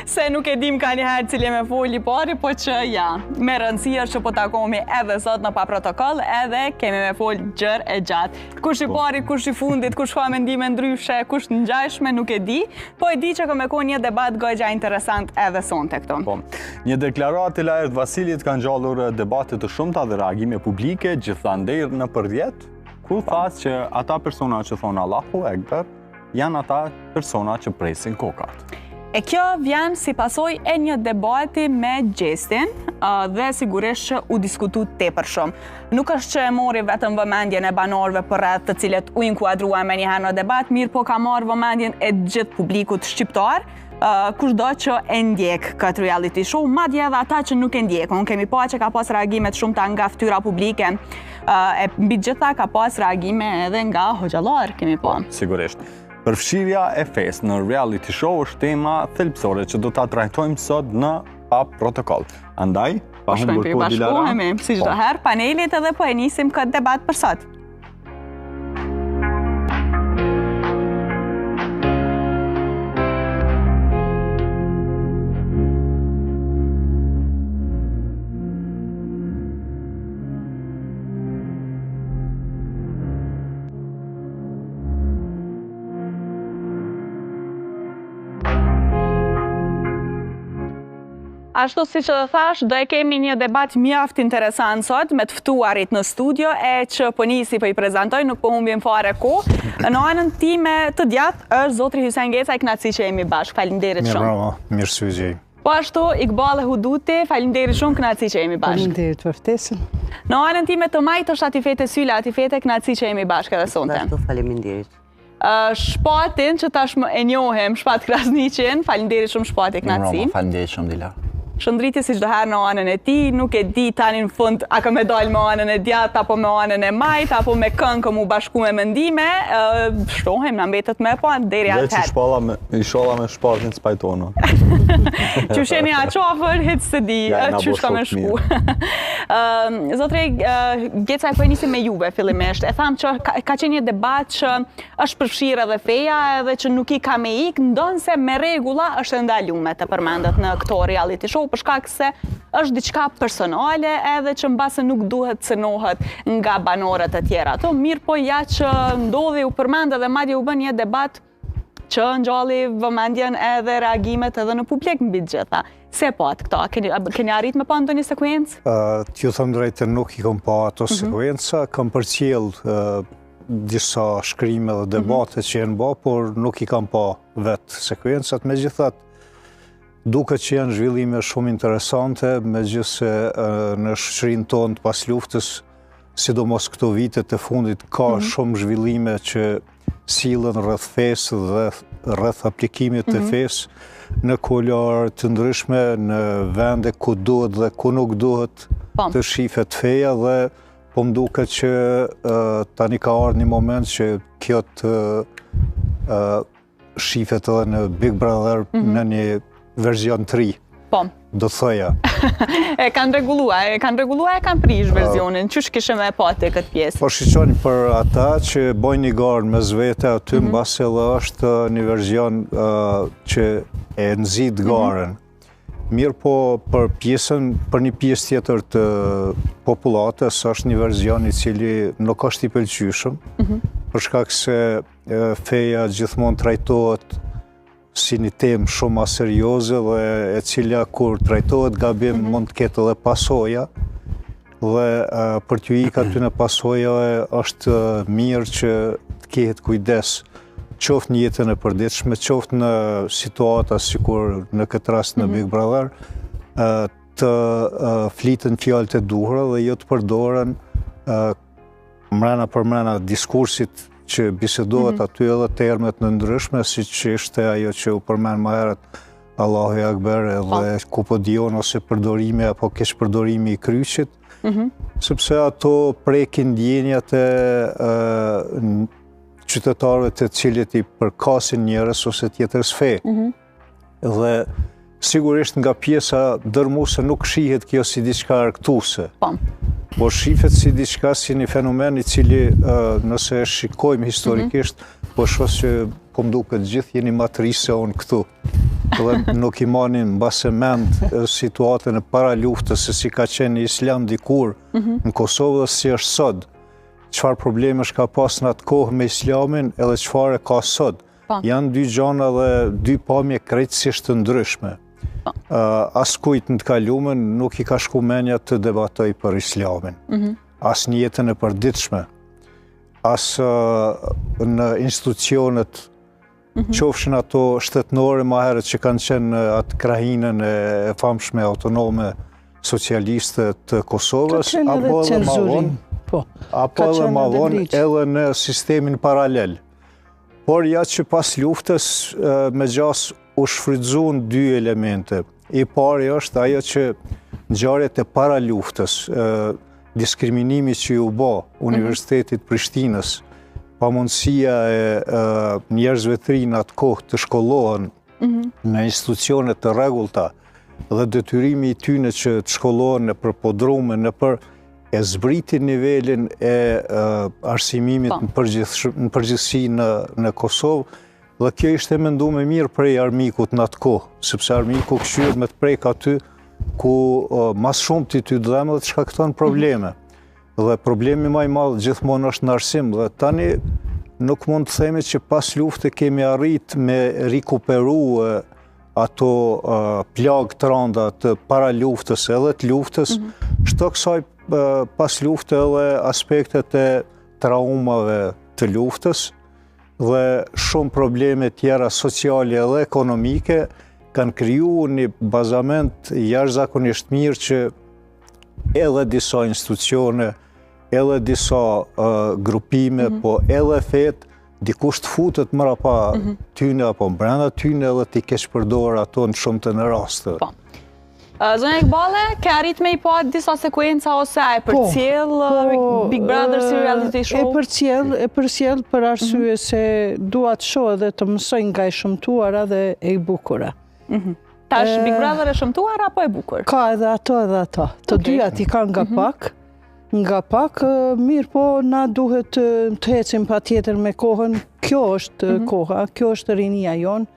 Se nuk e dim ka njëherë cili me foli pari, po që ja, me rëndësia që po takomi edhe sot në pa protokoll, edhe kemi me fol gjër e gjatë. Kush i pari, kush i fundit, kush ka mendime ndryshe, kush në ngjashme, nuk e di, po e di që ka me ko një debat goxha interesant edhe sonte këto. Po, një deklarat e Lajrit Vasilit ka ngjallur debate të shumta dhe reagime publike, gjithandej në përvjet, ku thas që ata persona që thonë Allahu Ekber, janë ata persona që presin kokat. E kjo vjen si pasoj e një debati me Gjestin dhe sigurisht që u diskutu tepër shumë. Nuk është që e mori vetëm vëmendjen e banorëve për rreth të cilët u inkuadrua me njëherë në debat, mirë po ka marrë vëmendjen e gjithë publikut shqiptar, kushdo që e ndjek këtë reality show, madje edhe ata që nuk e ndjekun. Kemi pa që ka pas reagimet shumëta nga fytyra publike, e mbi gjitha ka pas reagime edhe nga hoxhallar, kemi pa. Sigurisht. Përfshirja e fesë në reality show është tema thelbësore që do ta trajtojmë sot në pa protokoll. Andaj, pa humbur kohë Dilara. Si çdo herë, panelit edhe po e nisim këtë debat për sot. Ashtu si që dhe thash, do e kemi një debat mjaft interesant sot me të ftuarit në studio e që po nisi po i prezantoj, nuk po humbim fare kohë. Në anën time të djathtë është zotri Hysen Geca, i kënaqësi që jemi bashkë. Faleminderit shumë. Mirë bravo, mirë se u gjej. Po ashtu Iqbal Huduti, faleminderit shumë, kënaqësi që jemi bashkë. Faleminderit për ftesën. Në anën time të majtë është Atifete Syla, Atifete, kënaqësi që jemi bashkë edhe sonte. Ashtu faleminderit. Shpatin që tashmë e njohem, Shpat Krasniqin, faleminderit shumë Shpati, kënaqësi. Faleminderit shumë Dilara. Shëndriti si çdo herë në anën e tij, nuk e di tani në fund a ka me dalë me anën e djathtë apo me anën e majt apo me këngë mu bashku me mendime, shtohem na mbetet më pa deri atëherë. Dhe që shpalla me Shpatin spajtono. Qysheni a qafër, hiç se di, qysh ka me shku. Zotri Geca, po e nisim me juve fillimisht. E tham që ka qenë një debat që është përfshirë edhe feja edhe që nuk i ka me ik, ndonse me rregulla është ndaluar të përmendet në këto reality show për shkak se është diçka personale edhe që mbase nuk duhet cënohet nga banorët e tjera. Ato mirë po ja që ndodhi u përmend edhe madje u bën një debat që ngjalli vëmendjen edhe reagimet edhe në publik mbi të gjitha. Se po atë këto, keni arrit me pa ndonjë sekuencë? T'ju them drejtën, nuk i kam pa ato sekuenca, kam përcjell disa shkrime dhe debate që janë bë, por nuk i kam pa vetë sekuencat, megjithatë duket që janë zhvillime shumë interesante, megjithse në shoqërinë tonë pas luftës, sidomos këto vitet e fundit, ka shumë zhvillime që sillen rreth fesë dhe rreth aplikimit të fesë në kolore të ndryshme, në vende ku duhet dhe ku nuk duhet të shifet feja, dhe po më duket që tani ka ardhur një moment që kjo të shifet edhe në Big Brother në një verzion 3, do thoja. E kanë rregullua, e kanë prish verzionin. Qysh kishe me pati këtë pjesë? Po shiqoni për ata që bojnë një garë me zvete aty, mbase edhe është një verzion që e nxit garën. Mirë po për një pjesë tjetër të popullatës është një verzion i cili nuk është i pëlqyeshëm, për shkak se feja gjithmonë trajtohet si një temë shumë a serioze dhe e cila kur trajtohet gabim mund të ketë edhe pasoja, dhe për t'ju ikë aty në pasojave është mirë që të kehet kujdes, qoftë në jetën e përditshme, qoftë në situata sikur në këtë rast në Big Brother, të fliten fjalët e duhura dhe jo të përdoren mrena për mrena diskursit që bisedohet aty edhe termet në ndryshme, si që ishte ajo që u përmen më herët Allahu Akbar edhe kupodion ose përdorimi apo keq përdorimi i kryqit, sepse ato prekin ndjenjat e qytetarëve të cilët i përkasin njerëz ose tjetër fe. Dhe sigurisht nga pjesa dërmuese nuk shihet kjo si diçka argëtuese. Po shifet si diçka, si një fenomen i cili nëse shikojmë historikisht, po shoh që po më duket gjithë jeni më të ri se unë këtu. dhe nuk i manin mbase mend situatën e para luftës se si ka qenë islam dikur në Kosovë dhe si është sot. Çfarë problemesh ka pas në atë kohë me islamin edhe çfarë ka sot. Janë dy gjana dhe dy pamje krejtësisht të ndryshme. As kujt në të kalumen nuk i ka shku menja të debatoj për islamin. As në jetën e përditshme. As në institucionet qofshin ato shtetënore ma herët që kanë qenë atë krahinën e famshme autonome socialiste të Kosovës, apo edhe ma vonë edhe në sistemin paralel. Por ja që pas luftës me gjas u shfrytzuan dy elemente. I pari është ajo që ngjarjet e para luftës, diskriminimi që u bë Universitetit Prishtinës, pamundësia e njerëzve të rinj atë kohë të shkollohen në institucione të rregullta dhe detyrimi i tyre që të shkollohen nëpër podrume, nëpër e zbriti nivelin e arsimimit në përgjithësi në Kosovë, dhe kjo ishte menduar mirë prej armikut në atë kohë, sepse armiku këshyhet me të prek aty ku mas shumë të ty dhemë dhe të shkakton probleme. Dhe problemi më i madh gjithmonë është në arsim, dhe tani nuk mund të themi që pas lufte kemi arrit me rikuperu ato plagë të rënda të para luftës edhe të luftës, shto kësaj pas lufte edhe aspektet e traumave të luftës dhe shumë probleme tjera sociale edhe ekonomike kanë kriju një bazament jashtëzakonisht mirë që edhe disa institucione, edhe disa grupime, po edhe fet, dikush të futet mrapa tyne apo brenda tyne edhe t'i keq përdor ato në shumë të në raste. Zonja Iqbale, ke arrit me i pa disa sekuenca ose e përcjell Big Brother si reality show? E përcjell për arsye se dua të shoh dhe të mësoj nga e shëmtuara dhe e bukura. Tash Big Brother e shëmtuar apo e bukur? Ka edhe ato edhe ato. Të dyja ti kanë nga pak, mirë po na duhet të ecim patjetër me kohën. Kjo është koha, kjo është rinia jonë,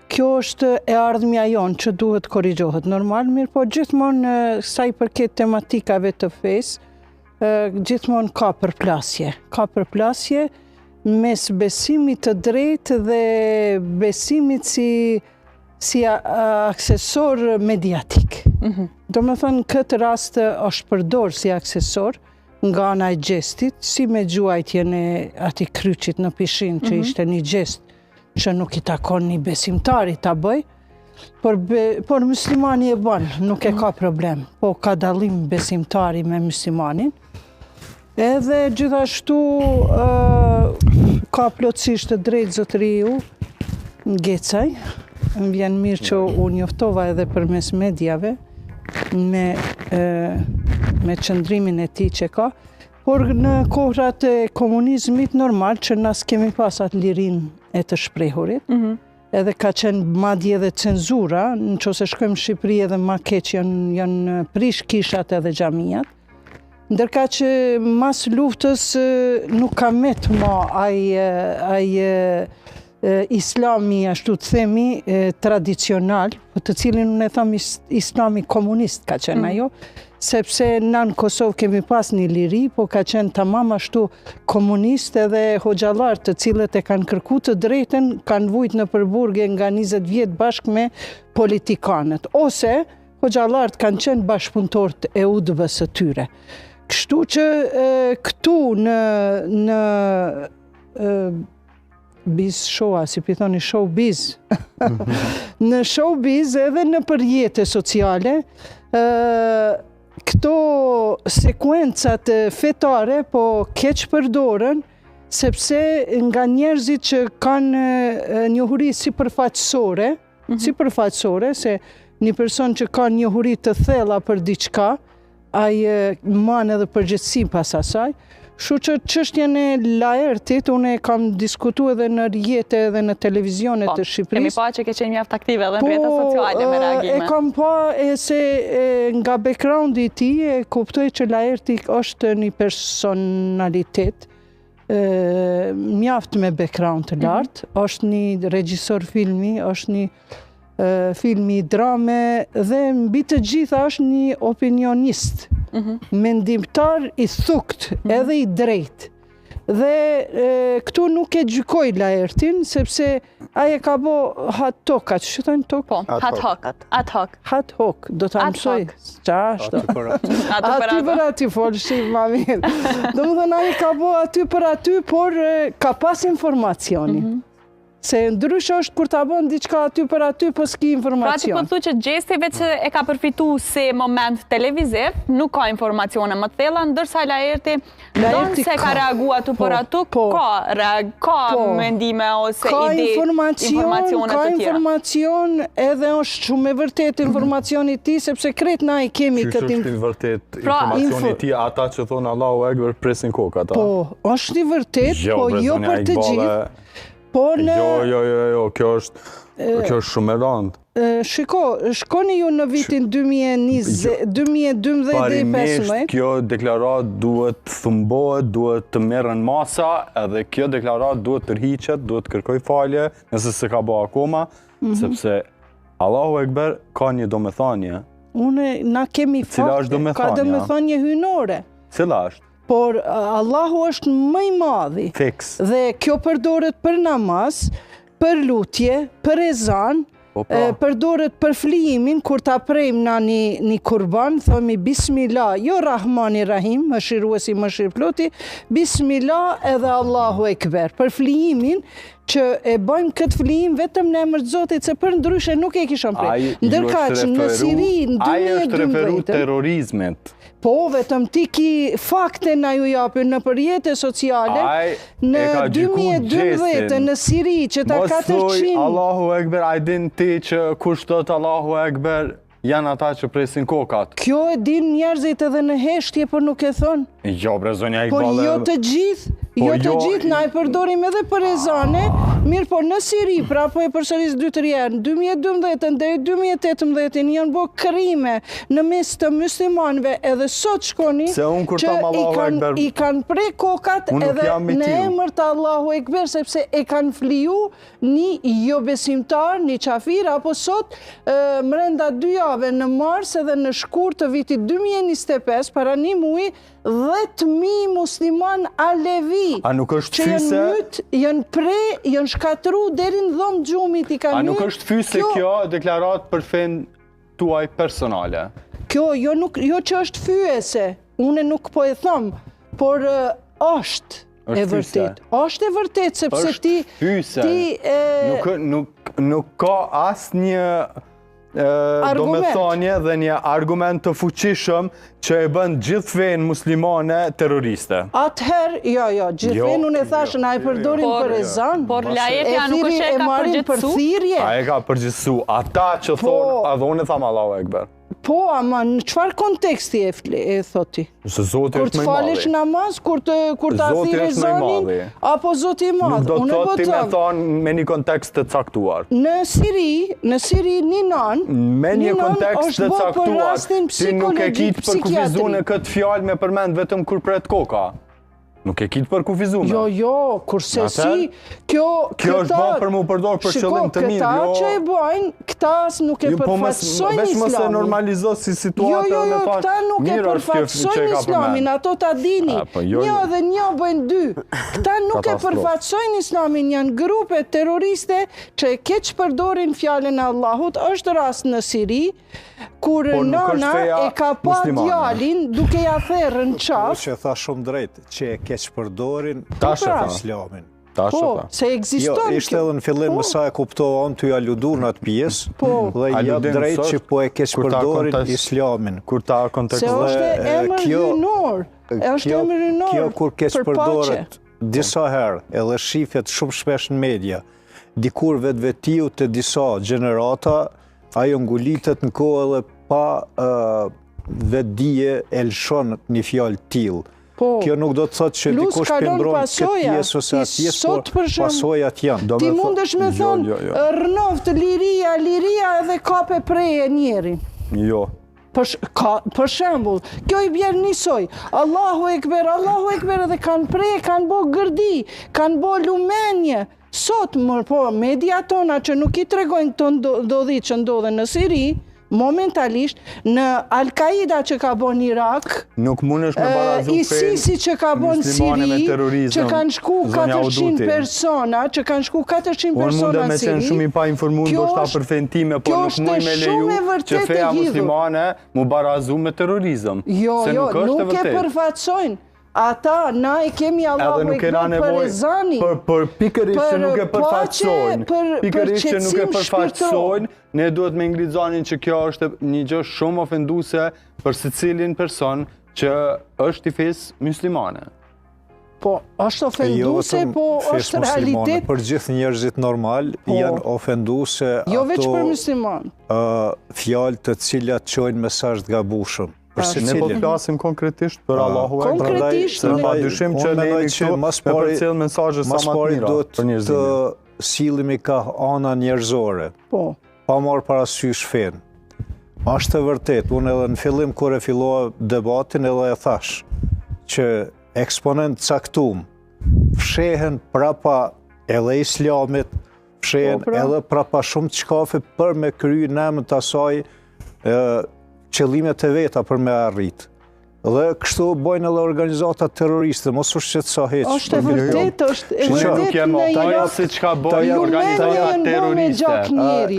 kjo është e ardhmja jonë që duhet korrigjohet normal, mirë po gjithmonë sa i përket tematikave të fesë, gjithmonë ka përplasje. Ka përplasje mes besimit të drejtë dhe besimit si aksesor mediatik. Do me thënë, këtë rast është përdor si aksesor nga ana e gjestit, si me gjuajtjen e ati kryqit në pishin, që ishte një gjest që nuk i takon një besimtari ta bëj, por muslimani e bën, nuk e ka problem, po ka dallim besimtari me muslimanin. Edhe gjithashtu ka plotësisht të drejtë zotëriu Gecaj. Më vjen mirë që unë njoftova edhe përmes medjave me qëndrimin e tij që ka, por në kohrat e komunizmit normal që nas kemi pas atë lirin e të shprehurit, edhe ka qenë madje edhe cenzura, nëse shkojmë në Shqipëri edhe ma keq janë prish kishat edhe xhamijat, ndërka që mas luftës nuk ka met ma ai islami, ashtu të themi, tradicional, të cilin unë e tham islami komunist ka qenë ajo, sepse na në Kosovë kemi pas një liri, po ka qenë tamam ashtu komunist edhe hoxhallar të cilët e kanë kërku të drejten, kanë vujt në përburgje nga 20 vjet bashkë me politikanët, ose hoxhallarët kanë qenë bashkëpunëtorët e UDB-s së tyre. Kështu që këtu në biz showa, si pitoni showbiz, në showbiz edhe në përjete sociale, këto sekuencat fetare po keq përdoren, sepse nga njerëzit që kanë njohuri sipërfaqësore, se një person që ka njohuri të thella për diçka, ai man edhe përgjegjësi pas asaj. Kështu që çështjen e Laertit unë e kam diskutuar edhe në rrjete edhe në televizionet të Shqipërisë. Kemi pa që ke qenë mjaft aktive edhe në rrjetet sociale me reagime. E kam pa se nga backgroundi i tij e kuptoj që Laerti është një personalitet mjaft me background të lartë, është një regjisor filmi, është një filmi drame dhe mbi të gjitha është një opinionist, mendimtar i thukt edhe i drejt. Dhe këtu nuk e gjykoj Laertin, sepse aje ka bo hat tokat, që thënë tok? Po, ad hoc. Hat hoc, do të mësoj. Qa është? Aty për aty, folë shqip ma mirë. Do më thënë aje ka bo aty për aty, por ka pas informacioni. Se ndrysh është kur ta bën diçka aty për aty, po s'ki informacion. Pra ti po thu që Gjesti veç e ka përfitu se moment televiziv, nuk ka informacione më të thella, ndërsa Laerti donë se ka reagu aty për aty, ka mendime ose ide, informacione të tjera. Ka informacion edhe është shumë e vërtet informacioni ti, sepse krejt na i kemi këtë informacioni. Që është i vërtet informacioni ti, ata që thonë Allahu Ekber presin kokë ata. Po, është i vërtet, po jo për të gjithë. Jo, kjo është shumë e rëndë. Shkoni ju në vitin 2012 dhe 2015. Kjo deklarat duhet të thumbohet, duhet të merren masa, edhe kjo deklarat duhet të rhiqet, duhet të kërkoj falje, nëse se ka bë akoma, sepse Allahu Ekber ka një domethënie. Na kemi fakte, ka domethënie hynore. Cila është? Por Allahu është më i madhi. Fiks. Dhe kjo përdoret për namaz, për lutje, për ezan, përdoret për flijimin, kur ta prejmë na një kurban, thomi Bismillah, jo Rahmani Rahim, më shiruesi më shirploti, Bismillah edhe Allahu Ekber. Për flijimin, që e bëjmë këtë flijim vetëm në emër të Zotit, se për ndryshe nuk e kishëm prej. Ndërka që në Siri, në 2012... Aja është referu terrorizmet. Po, vetëm ti ki fakte na ju japin në përjete sociale, në 2012, në Siri, që ta 400... Mos thoj Allahu Ekber, a din ti që kushtot Allahu Ekber, janë ata që presin kokat. Kjo e din njerëzit edhe në heshtje, për nuk e thonë. Jo, bre, zonja Iqbale... Por jo të gjithë, na e përdorim edhe për ezane, mirë, por në Siri, pra po e përsëris 2-3 herë, në 2012 dhe 2018 janë bo krime në mes të muslimanëve, edhe sot shkoni, që i kanë prej kokat edhe në emër të Allahu Ekber, sepse e kanë fliju një jo besimtar, një qafir, apo sot mrenda 2 jave në mars edhe në shkurt të vitit 2025, para një muaj, 10.000 musliman alevi që janë mytë, janë prej, janë shkatru deri në dhomë gjumit i kanë mytë. A nuk është fyse kjo deklarat për fen tuaj personale? Kjo, jo që është fyese, une nuk po e thëmë, por është e vërtet. Është e vërtet, sepse ti... është fyse, nuk ka asë një... do me thonje dhe një argument të fuqishëm që e bën gjithë fejnë muslimane terroriste. Atëherë, jo, gjithë fejnë unë e thashën, a e përdorin për ezan, por Laertja nuk është e ka përgjithsu? A e ka përgjithsu, ata që thonë, a dhe unë e thamë Allahu Ekber. Po, ama në qëfar konteksti e thoti? Se Zoti është më i madhi. Kur të falesh namaz, kur të athire zanin, apo Zoti i madhi? Nuk do të thot ti me thonë me një kontekst të caktuar. Në Siri, një nan, me një kontekst të caktuar, ti nuk e kitë për kufizu në këtë fjallë me përmend vetëm kur pret koka. Nuk e kitë për kufizu me. Jo, kurse si, kjo është bën për mu përdor për qëllim të mirë. Këta që e bojnë, këta nuk e përfaqësojnë islamin. Veç më se normalizo si situatë. Jo, këta nuk e përfaqësojnë islamin, ato ta dini. Një dhe një bëjnë 2. Këta nuk e përfaqësojnë islamin, janë grupe terroriste që e keq përdorin fjalën e Allahut. Është rast në Siri, kur nana e ka pa djalin duke ja therrë në qaf. Që tha shumë drejt, që e keq përdorin islamin. Po, se egziston kjo. Jo, ishte edhe në fillim më sa e kuptova unë të aludu në atë pjesë, dhe ja drejt që po e keq përdorin islamin. Kur ta kontekst. Se është emër hynor. Kjo kur keq përdoret disa herë, edhe shifet shumë shpesh në media, dikur vetvetiu të disa gjenerata, ajo ngulitet në kohë edhe pa vetdije e lëshon një fjalë tillë. Kjo nuk do të thotë që dikush pëmbron këtë pjesë ose atë pjesë, por pasojat janë. Ti mundesh me thonë, rënoft liria edhe kape preje njerin. Jo. Për shembull, kjo i bjerë njësoj, Allahu Ekber edhe kanë preje, kanë bo gërdi, kanë bo lumenje, Sot, media tona që nuk I tregojnë këto ndodhi që ndodhen në Siri, momentalisht, në Al-Qaida që ka bon Irak, nuk mundesh me barazu ISIS që ka bon Siri, që kanë shku 400 persona, që kanë shku 400 persona në Siri. Unë mundë me qenë shumë I pa informuar ndoshta për fenë time, por nuk muj me leju që feja muslimane mu barazu me terrorizëm. Jo, nuk e përfaqësojnë. Ata, na I kemi Allahu Ekber për ezani. Për pikërisht që nuk e përfaqësojnë. Pikërisht që nuk e përfaqësojnë, ne duhet me ngrizonin që kjo është një gjë shumë ofenduese për secilin person që është I fesë muslimane. Po, është ofenduese, po është realitet. Për gjithë njerëzit normal, janë ofenduese jo veç për musliman. Fjalë të cilat çojnë mesazh të gabueshëm. Ne po flasim konkretisht për Allahu Ekber. Konkretisht, pa dyshim që ne këtu me përcjell mesazhe sa më të mira për njerëzit. Të sillemi ka ana njerëzore. Po. Pa marrë parasysh fenë. Është e vërtet, unë edhe në fillim kur e fillova debatin edhe e thash që eksponent caktum fshehen prapa edhe Islamit, fshehen edhe prapa shumë çkafe për me kry në emër të asaj qëllimet e veta për me arrit. Dhe kështu bojnë edhe organizata terroriste, mos u shqetëso hiç. Është e vërtet, është e vërtet. Nuk e mohoj si çka bojnë organizata terroriste.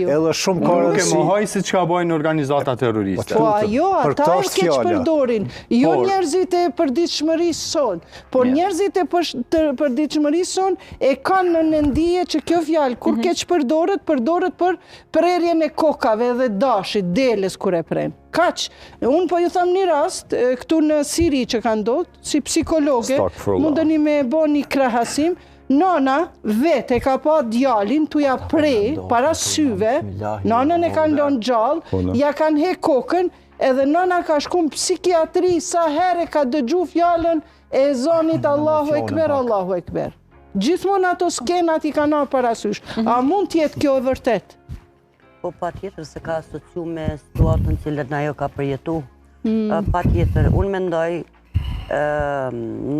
Edhe shumë ka Nuk e mohoj si çka bojnë organizata terroriste. Po ajo, ata e keq përdorin. Jo njerëzit e përditshmërisë son, por njerëzit e përditshmërisë son e kanë në ndije që kjo fjalë kur keq përdoret për prerjen e kokave dhe dashit, deles kur e pren. Kaq, unë po ju tham një rast, këtu në Siri që ka ndodhur, si psikologe, mundeni me bo një krahasim, nana vete ka pa djalin tu ja prej para syve, nanën e kanë lënë gjallë, ja kanë he kokën, edhe nana ka shku në psikiatri sa herë ka dëgju fjalën e ezanit Allahu Ekber, Allahu Ekber. Gjithmonë ato skenat I kanë parasysh. A mund t'jetë kjo e vërtet? Po pa tjetër se ka asociu me situatën cilët në ajo ka përjetu. Pa tjetër, unë mendoj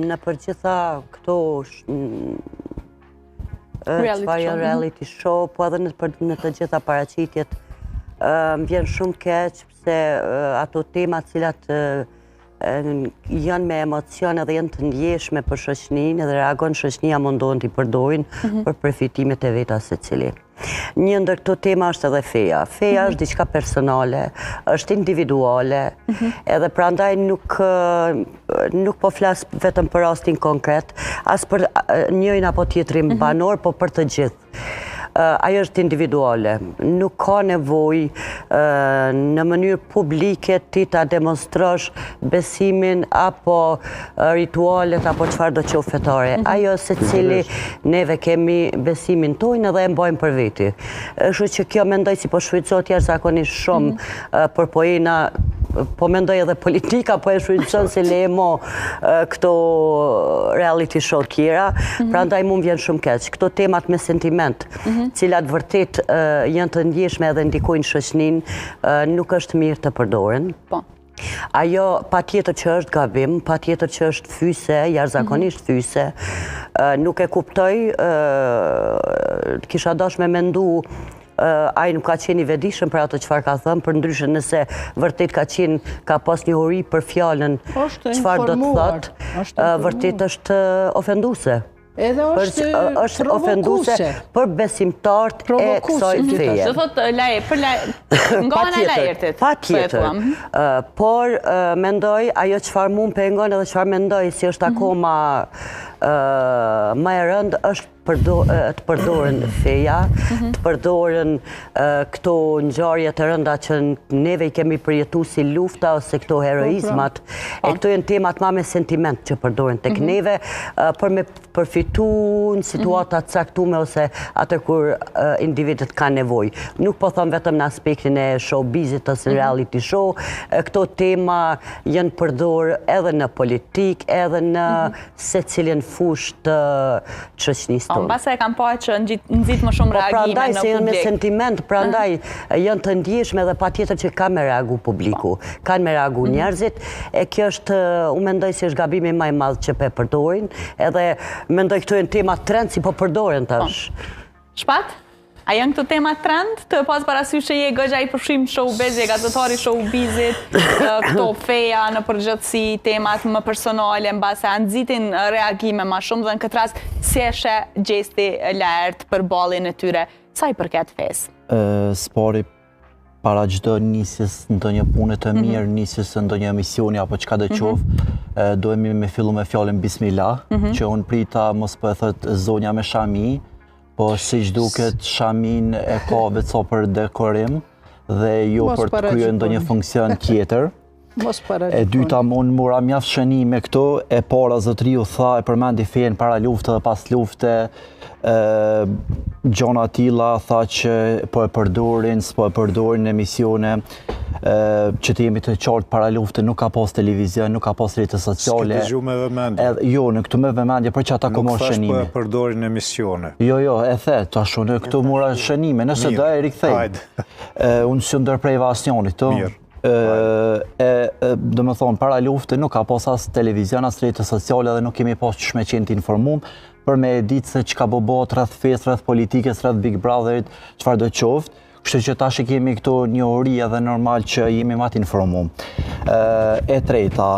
në përgjitha këto reality show, po edhe në të gjitha paraqitjet, më vjen shumë keq pse ato tema cilat janë me emocione dhe janë të ndjeshme për shoqërinë dhe reagon shoqënia mundon t'i përdorin për përfitimet e veta secili. Një ndër këto tema është edhe feja. Feja është diçka personale, është individuale, edhe prandaj nuk po flas vetëm për rastin konkret, as për njërin apo tjetrin banor, po për të gjithë. Ajo është individuale. Nuk ka nevojë në mënyrë publike ti ta demonstrosh besimin apo ritualet apo çfarë do qoftë fetare. Ajo secili neve kemi besimin tonë dhe e mbajmë për veti. Kështu që kjo mendoj si po shfrytëzohet jashtëzakonisht shumë për poena, po mendoj edhe politika po e shfrytëson se lemo këto reality show tjera, prandaj mund vjen shumë keq. Këto temat me sentiment, cilat vërtet janë të ndjeshme edhe ndikojnë shoqërinë, nuk është mirë të përdoren. Po. Ajo patjetër që është gabim, patjetër që është fyse, jashtëzakonisht fyse. Nuk e kuptoj, kisha dashur me mendu ai nuk ka qenë I vetëdijshëm për ato çfarë ka thënë, për ndryshe nëse vërtet ka pas një hori për fjalën çfarë do të thotë, vërtet është ofenduese. Edhe është ofenduese për besimtarët e kësaj feje. Do thotë nga ana e lajërtit. Patjetër. Por mendoj ajo çfarë mund pengon edhe çfarë mendoj si është akoma më e rëndë është të përdoren feja, të përdoren këto ngjarje të rënda që neve I kemi përjetu si lufta ose këto heroizmat. E këto janë temat ma me sentiment që përdoren tek neve për me përfitu në situata të caktume ose atë kur individet ka nevojë. Nuk po thon vetëm në aspektin e showbizit ose reality show, këto tema janë përdor edhe në politik, edhe në secilin fushë të shoqërisë Mbase e kam pa që nëzit më shumë reagime në publik. Prandaj se janë me sentiment, prandaj janë të ndjeshme dhe patjetër që ka me reagu publiku, kanë me reagu njerëzit, e kjo është, unë mendoj se është gabimi më i madh që pe përdorin, edhe mendoj këtu janë tema trend si po përdoren tash. Shpat? A janë këto tema trend të pas parasysh që je gëgja i përshim showbiz, gazetari showbizit, këto feja në përgjithësi, temat më personale, mbase a nxitin reagime më shumë dhe në këtë rast si e sheh gjesti lart për ballin e tyre, sa i përket fesë? Spori para çdo nisjes ndonjë pune të mirë, nisjes së ndonjë emisioni apo çka do qoftë, duhemi me fillu me fjalën bismillah, që unë prita mos po e thot zonja me shami, po si që duket shamin e ka veco për dekorim dhe jo për të kryer ndonjë funksion tjetër. E dyta unë mora mjaft shënime këto, e para zotriu tha, e përmendi fen para lufte dhe pas lufte, Gjona tilla tha që po e përdorin, s'po e përdorin në emisione, që të jemi të qartë para lufte, nuk ka pas televizion, nuk ka pas rrjete sociale. S'ke dëgju me vëmendje. Jo, në këtu me vëmendje, për që ata komor shënime. Nuk thash po e përdorin në emisione. Jo, e the, tashu në këtu mora shënime, nëse do e rikthej. Unë së ndërprejva asnjonit, të. Mirë. Do më thonë, para lufte nuk ka pas as televizion, as rrjete sociale dhe nuk kemi pas që shme qenë t'informum për me ditë se që ka bëbot rreth fesë, rreth politikës, rreth Big Brotherit, çfarë do qoftë. Kështu që tash e kemi këto një ori edhe normal që jemi ma t'informum. E treta,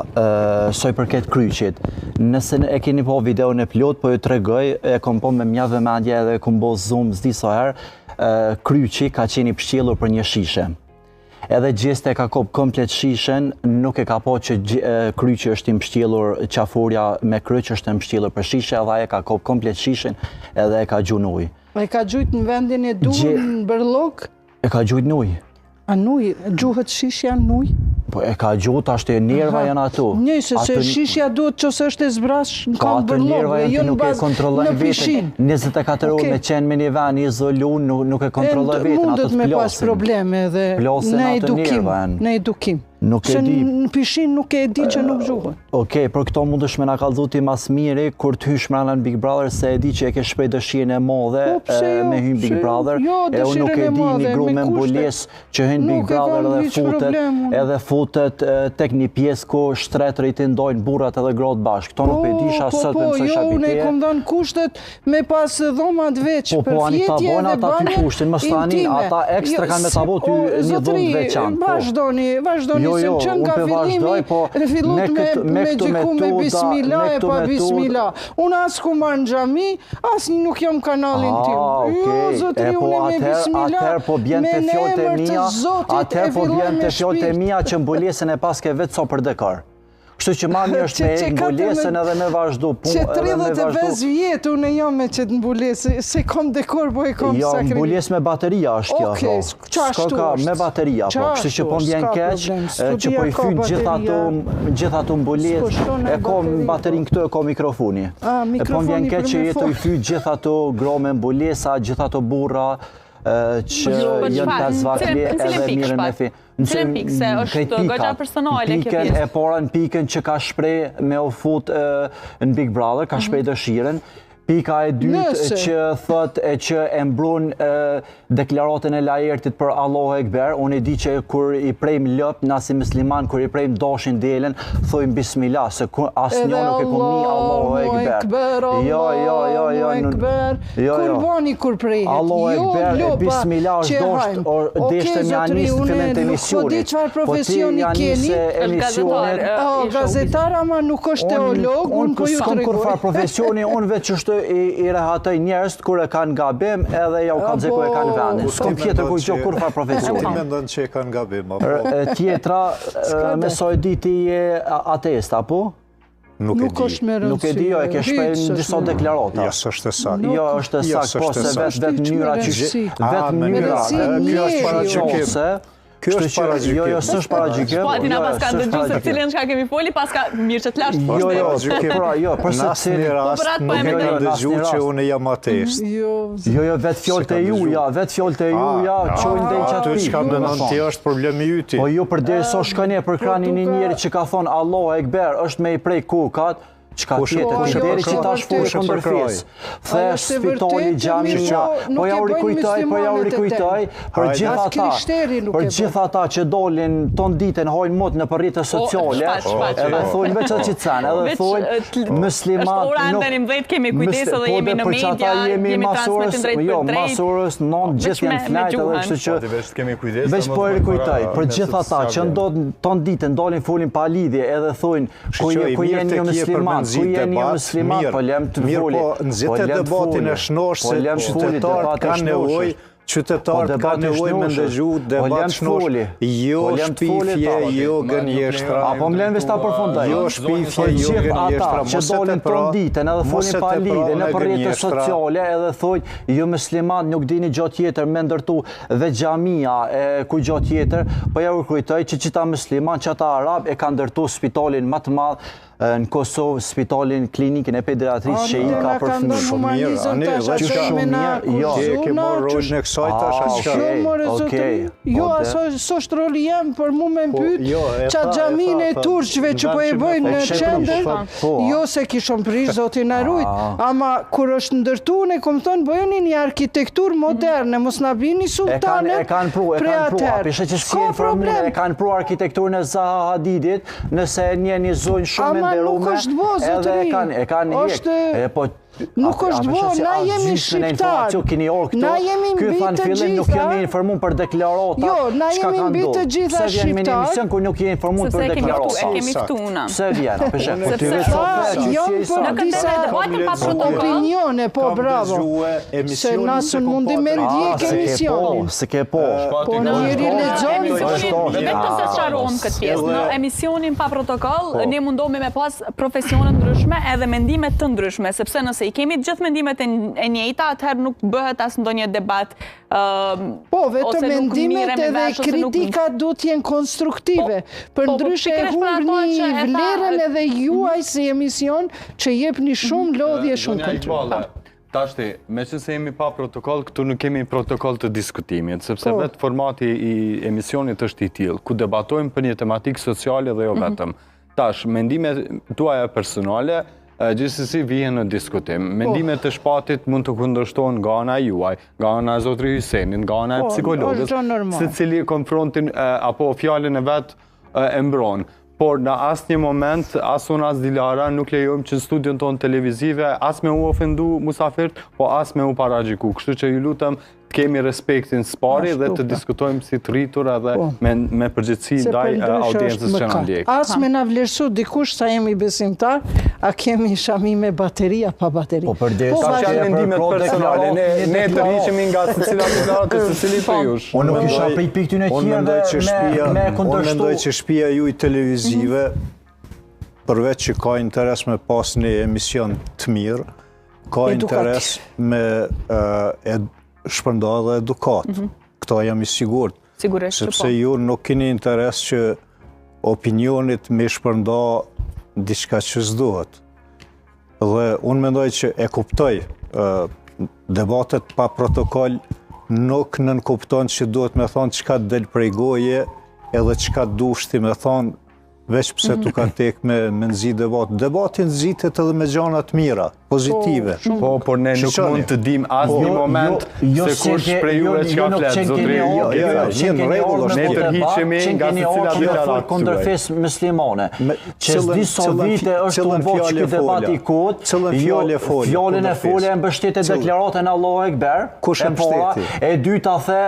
soj përket kryqit. Nëse e keni po video në pilot, po ju tregoj, e kom po me mjatë vëmendje edhe kom bo zoom zdi so herë, kryqi ka qeni pështjelur për një shishe. Edhe gjeste e ka kop komplet shishen, nuk e ka po që kryqi është impështjelur, qafurja me kryq është impështjelur për shishe, edhe e ka kop komplet shishen edhe e ka gjunuj. E ka gjujt në vendin e duhur në bërlog? E ka gjujt nuj. A nuj? Gjuhët shishja nuj? Po e ka gjujt, ashtë e nerva janë ato. Njëse se shishja duhet që se është e zbrash në kam bërlog dhe jo në bazë në pishin. 24 orë me qenë me një ven izolun, nuk e kontrolloj vetën, ato të mundet me pas probleme dhe në edukim. Se në pishin nuk e di që nuk gjuhën. Okej, për këto mund është me nga kalëzu ti mas miri, kur të hysh mrena në Big Brother, se e di që e ke shprej dëshirën e modhe me hynë Big Brother, e unë nuk e di një gru me mbules që hynë Big Brother edhe futet tek një pjesë ku shtretërit i ndojnë burat edhe grotë bashkë. Këto nuk e di sot me mësoj shapiteje. Unë e kom dhënë kushtet me pas dhomat veç për fjetje dhe bane intime. Jo, që nga fillimi fillut me gjiku me bismillah e pa bismillah. Unë asë ku marë në gjami, asë nuk jam kanalin tim. Jo, zotri, unë me bismillah, me në emër të zotit e filloj me shpirt. Që mbulesën e paske vetë so për dekar. Kështu që mami është me mbulesën edhe me vazhdu punë. Që 35 vjetë unë e jam me që të mbulesë, se kom dekor, po e kom sakri. Jo, mbulesë me bateria është kjo. Oke, qashtu është. Me bateria, po. Kështu që po m'bjen keq, që po i fyt gjitha ato mbulesë, e kom baterin këtu, e kom mikrofoni. E po m'bjen keq që jetë i fyt gjitha ato grome mbulesa, gjitha ato burra, që jënë të zvakli edhe mirën me fi. Në cilën pikë, se është gëgja personale kjo pjesë? E pora në pikën që ka shprej me u fut në Big Brother, ka shprej dëshiren. Pika e dytë që thot e që e mbrun deklaratën e lajertit për Allahu Ekber, unë i di që kur i prejmë lëp, nasi musliman, kur i prejmë dashin delen, thojmë bismillah, se asë një nuk e këmi Allahu Ekber. Allahu Ekber, kurbani kur prejhet. Allahu Ekber, bismillah është doshtë, deshte një anisë të fillim të emisionit. Po di qëfar profesioni keni? Gazetar, ama nuk është teolog, unë po ju të regoj. Kur farë profesioni, unë veç është i rehatoj njerës kur e kanë gabim edhe ja u kanë zeku e kanë vendin. S'kom tjetër ku që kur farë profesioni. Ti mendon që e kanë gabim, Tjetra, me soj di ti je ateist, apo? Nuk është me rëndësi. Nuk e di, jo, e ke shprej në disa deklarata. Jo, është e sakt. Jo, është e sakt, po se vetë mënyra që... Vetë mënyra, kjo është para Kjo është paragjikim. Jo, së është paragjikim. Po, atina pas ka ndëgju se cilën shka kemi foli, pas ka mirë që të lasht. Jo, përse cilën... Në rast nuk e ka ndëgju që unë jam ateist. Jo, vetë fjollët e juja, qojnë dhe i qatë pikë. Që ka dënon ti është problemi yti. Po jo, për dhe so shkënje për kranin një njeri që ka thonë Allahu Ekber është me i prej kukat, Qka tjetër, deri që ta shfull kundërfis. Thesh, spitali, gjamia, po ja u rikujtoj, për gjitha ata që dolin ton ditën hojnë mot në rrjetet sociale, edhe thonë veç atë që cena, edhe thonë muslimat nuk... kemi kujdes edhe jemi në media, jemi transmetim drejt për drejt. Masurës, non, gjithë janë flajt edhe kështu që... Veç po e rikujtoj, për gjitha ata që ndodhë ton ditën dolin folin pa lidhje edhe thonë ku jeni jo muslimat, ku jeni jo muslimat, po lem të foli. Mirë, po nëzite debatin e shnosh se qytetarët kanë nevoj, qytetarët ka nevoj me ndëgju debat shnosh, jo shpifje, jo gënjeshtra. Apo më lenë veç ta përfundaj. Jo shpifje, jo gënjeshtra. Që dolin ton ditën edhe folin pa lidhje në rrjetet sociale edhe thonë jo muslimat nuk dini gjatë tjetër me ndërtu dhe xhamia ku gjatë tjetër, po ja u kujtoj që qita musliman, që ata arab e kanë ndërtu spitalin më të madh në Kosovë, spitalin klinikën e pediatrisë që i ka për fëmijë. Shumë mirë, ke marrë rolin e kësaj tash Jo, aso është roli jam për mu me mpyt që xhamin e turqve që po e bëjnë në qendër, jo se kishon prish zotin na rujt, ama kur është ndërtu ne kom thonë bëjeni një arkitektur moderne, mos na bini sultanet pre atëherë. E kanë pru arkitekturën e Zaha Hadidit, nëse një zonjë shumë nuk është bo, zotëri. Nuk është bo, na jemi shqiptarë. Na jemi mbi të gjitha. Nuk jemi informuar për deklarata. Jo, na jemi mbi të gjitha shqiptarë. Pse vjen me një emision kur nuk jemi informuar për deklarata? E kemi ftuar. Pse vjen? Në këtë debatin pa protokoll. Opinione, po bravo. Se nasën mundi me ndjek emisionin. Se ke po. Po njëri lexon. Vetëm të sqarojmë këtë pjesë. Në emisionin pa protokoll, ne mundohemi me pas profesione ndryshme edhe mendime të ndryshme, sepse nëse i kemi gjithë mendimet e njëjta, atëherë nuk bëhet as ndonjë debat. Po, vetëm mendimet edhe kritikat duhet të jenë konstruktive. Për ndryshe e humbni vlerën edhe juaj si emision që jepni shumë lodhje shumë kontrol. Tashti, me që se jemi pa protokoll, këtu nuk kemi protokoll të diskutimit, sepse vetë formati i emisionit është i tillë, ku debatojmë për një tematikë sociale dhe jo vetëm. Tash, mendime tuaja personale, gjithsesi vihen në diskutim. Mendimet të shpatit mund të kundërshtohen nga ana juaj, nga ana e zotri Hysenin, nga ana e psikologës, secili konfrontin apo fjalën e vet e mbron. Por në asnjë moment, as unë as Dilara nuk lejojmë që në studion tonë televizive as me u ofendu musafirt, po as me u paragjiku. Kështu që ju lutem të kemi respektin spari dhe të diskutojmë si të rritur edhe me përgjithësi ndaj audiencës që na ndjek. As me na vlerësu dikush sa jemi besimtar, a kemi shami me bateri apo pa bateri. Po për Ta që janë mendimet personale, ne të rriqemi nga secila deklaratë të secili për jush. Unë nuk isha prej pikëtyre tjerë me kundërshtu. Unë mendoj që shtëpia juaj televizive, përveç që ka interes me pas një emision të mirë, ka interes me shpërnda dhe edukat. Këta jam i sigurt. Sepse ju nuk keni interes që opinionit me shpërnda diçka që s'duhet. Dhe unë mendoj që e kuptoj debatet pa protokoll nuk nënkupton që duhet me thonë çka del prej goje edhe çka dushti me thonë veç pse tu ka tek me nxit debat. Debatin nxitet edhe me gjëra të mira, pozitive. Po, por ne nuk mund të dim asnjë moment se kush prej juve çka flet, zotëri. Jo, në rregull, ne tërhiqemi nga secila deklaratë kundër fesë muslimane. Që disa vite është u bë ky debat i kot. Fjalën e folë e mbështetë deklaratën Allahu Ekber. Kush e mbështeti? E dyta the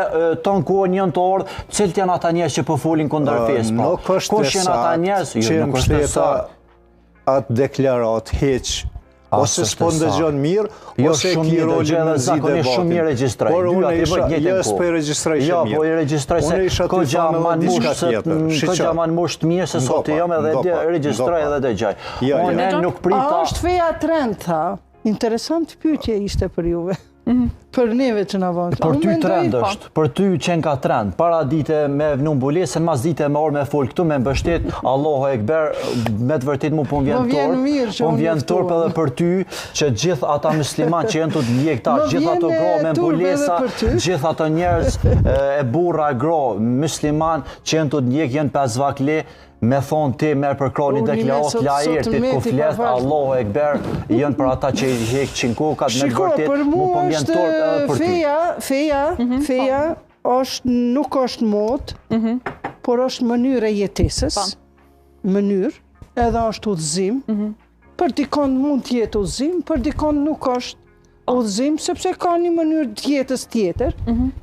ton ku njën të ardh, cilët janë ata njerëz që po folin kundër fesë. Kush janë ata njerëz që mbështeta atë deklarat heq, ose s'po ndëgjon mirë, ose ki rolin në zi debatin. Shumë mirë regjistroj. Por unë s'po i regjistroj që mirë. Po i regjistroj se këgja man mush të mirë se sot jam edhe regjistroj edhe dëgjoj. Unë nuk prita... A është feja trend, tha? Interesant pyetje ishte për juve. Për neve që në vëndë. Për ty trend është, për ty qenë ka trend. Para dite me vnu mbulesën, mas dite me orë me folë këtu, me mbështet, Allahu Ekber, me të vërtit mu po më vjen torp edhe për ty, që gjithë ata musliman që jenë të ndjek ta, gjithë ato gro me mbulesa, gjithë ato njerëz e burra gro musliman që jenë të ndjek, jenë 5 vakle, me thonë ti merë për kroni deklarat lajërtit ku flet Allahu Ekber, jënë për ata që i heqin kukat me të vërtet, për mu mu po mbjen është torp edhe për ty. feja nuk është modë, por është mënyrë e jetesës, mënyrë, edhe është udhëzim, për dikon mund të jetë udhëzim, për dikon nuk është udhëzim, sepse ka një mënyrë të jetës tjetër.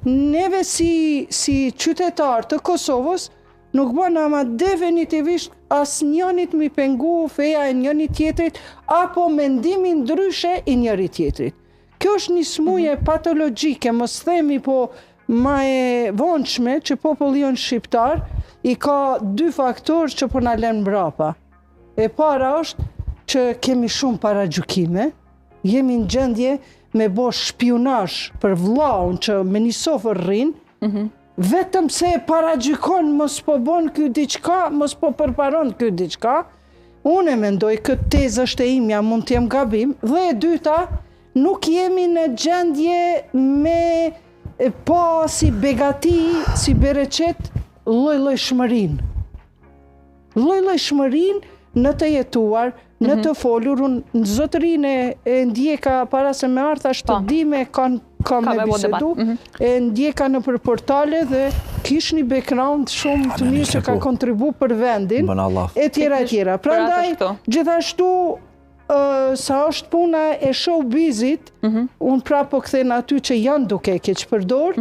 Neve si qytetarë të Kosovës, nuk bën ama definitivisht as njënit mi pengu feja e njënit tjetrit, apo mendimin ndryshe i njërit tjetrit. Kjo është një smuje patologjike, mos themi po ma e vonshme që populli jonë shqiptar i ka dy faktorë që po na lënë mbrapa. E para është që kemi shumë paragjykime, jemi në gjendje me bo shpionazh për vllaun që me një sofër rrin, vetëm se e paragjykon mos po bon ky diçka, mos po përparon ky diçka. Unë mendoj këtë tezë është e imja, mund t'jem gabim, dhe e dyta, nuk jemi në gjendje me pa si begati, si bereqet, lloj-llojshmërinë. Lloj-llojshmërinë në të jetuar, në të folur, unë në zotërinë e ndjeka para se me ardha shtëdime ka me bisedu, e ndjeka në për portale dhe kish një background shumë të mirë që ka kontribu për vendin, e tjera e tjera. Prandaj, gjithashtu, sa është puna e showbizit, unë prapo kthen aty që janë duke keq përdor,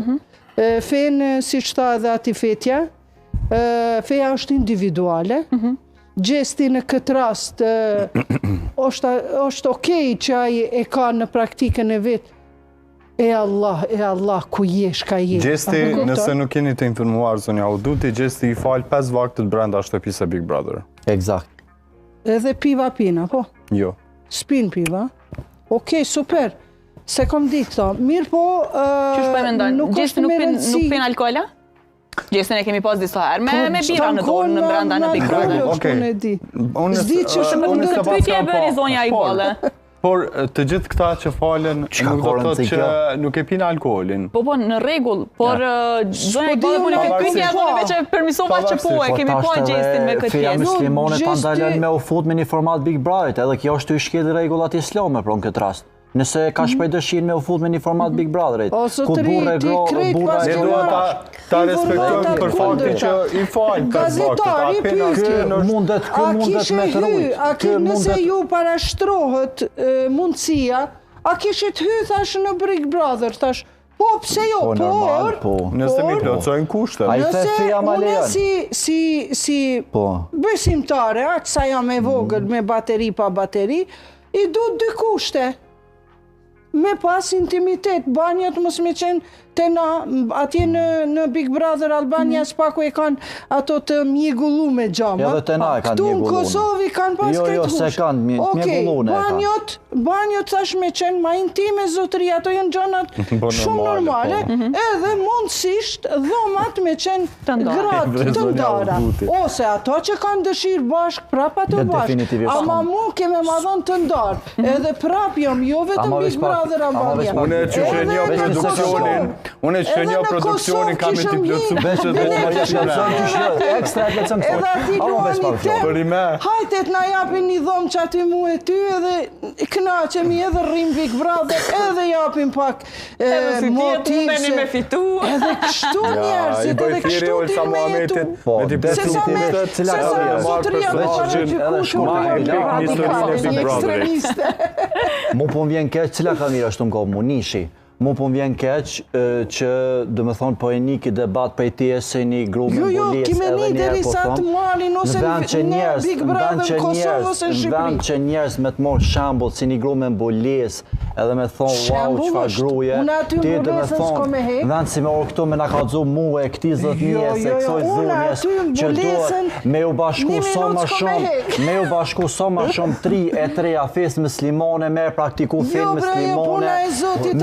fenë si që tha edhe ati fetja, feja është individuale, gjesti në këtë rast është okej që ai e ka në praktikën e vetë, e Allah, ku jesh ka jesh. Gjesti, nëse nuk jeni të informuar, zonja Auduti, gjesti i falë 5 vaktët brenda shtëpisë e Big Brother. Eksakt. Edhe piva pina, po? Jo. Spin piva? Okej, super. Se kom ditë këto. Mirë po, nuk është me rëndësi. Nuk pin alkohola? Gjestin e kemi pas disa herë, me bira në dorë në brenda në Big Brother. Zdi që shumë në këtë pyetje e bëri zonja i bolle. Por të gjithë këta që falen, nuk do të thotë që nuk e pinë alkoholin. Po, në rregull, por zonja i bolle po në këtë pyetje e thonë veç e permisova që po e kemi po gjestin me këtë feja pjesë. muslimone ta ndalen me u fut me një format Big Brother, edhe kjo është të shkel rregullat islame për në këtë rast. Nëse ka shpej dëshirë me u fut me një format Big Brotherit, ku burre Ne duhet ta respektojmë për faktin që i falë për gazetari pyetje. Mundet me të rujt. Nëse ju parashtrohet mundësia, a kishit hy thash në Big Brother, thash, po pse jo, por nëse mi plotësojnë kushtet. nëse une si besimtare, aq sa jam e vogël me bateri pa bateri, i du dy kushte. Me pas intimitet, banjat mos me qenë të na, atje në Big Brother Albania s'paku e kanë ato të mjegullu me gjama. Edhe të na e kanë mjegullu. Këtu në Kosovi kanë pas këtë Jo, se kanë mjegullu ne kanë. Banjot thash me qenë ma intime zotëri, ato janë gjanat shumë normale, edhe mundësisht dhomat me qenë gratë të ndara. Ose ato që kanë dëshirë bashkë, prap ato bashkë. Ama mu keme ma dhonë të ndarë, edhe prap jam, jo vetëm Big Brother Albania. Unë e që shënjo produksionin kam e t'i plëcu ekstra e plëcën të edhe ati luani hajtet na japin një dhomë që aty mu e ty edhe knaqemi edhe rrim Big Brother edhe japin pak motiv edhe kështu njerëzit edhe kështu t'il me jetu se sa zotëria po ekstremiste. Mu po m'vjen keq, cila kamira është në kohë mu, nishi. Mu po m'vjen keq që, dhe me thonë, po e një ki debat për ti e se një gru me mbulis edhe njerë po thonë, në vend që njerës me të morë shambull si një gru me mbulis edhe me thonë, wow, qëfar gruje, ti dhe me thonë, vend si me orë këtu me nga ka dzu mu e këti zët një se kësoj dhunjes që duhet me u bashku sa ma shumë 3 e 3 a fesë muslimone, me praktiku fenë muslimone,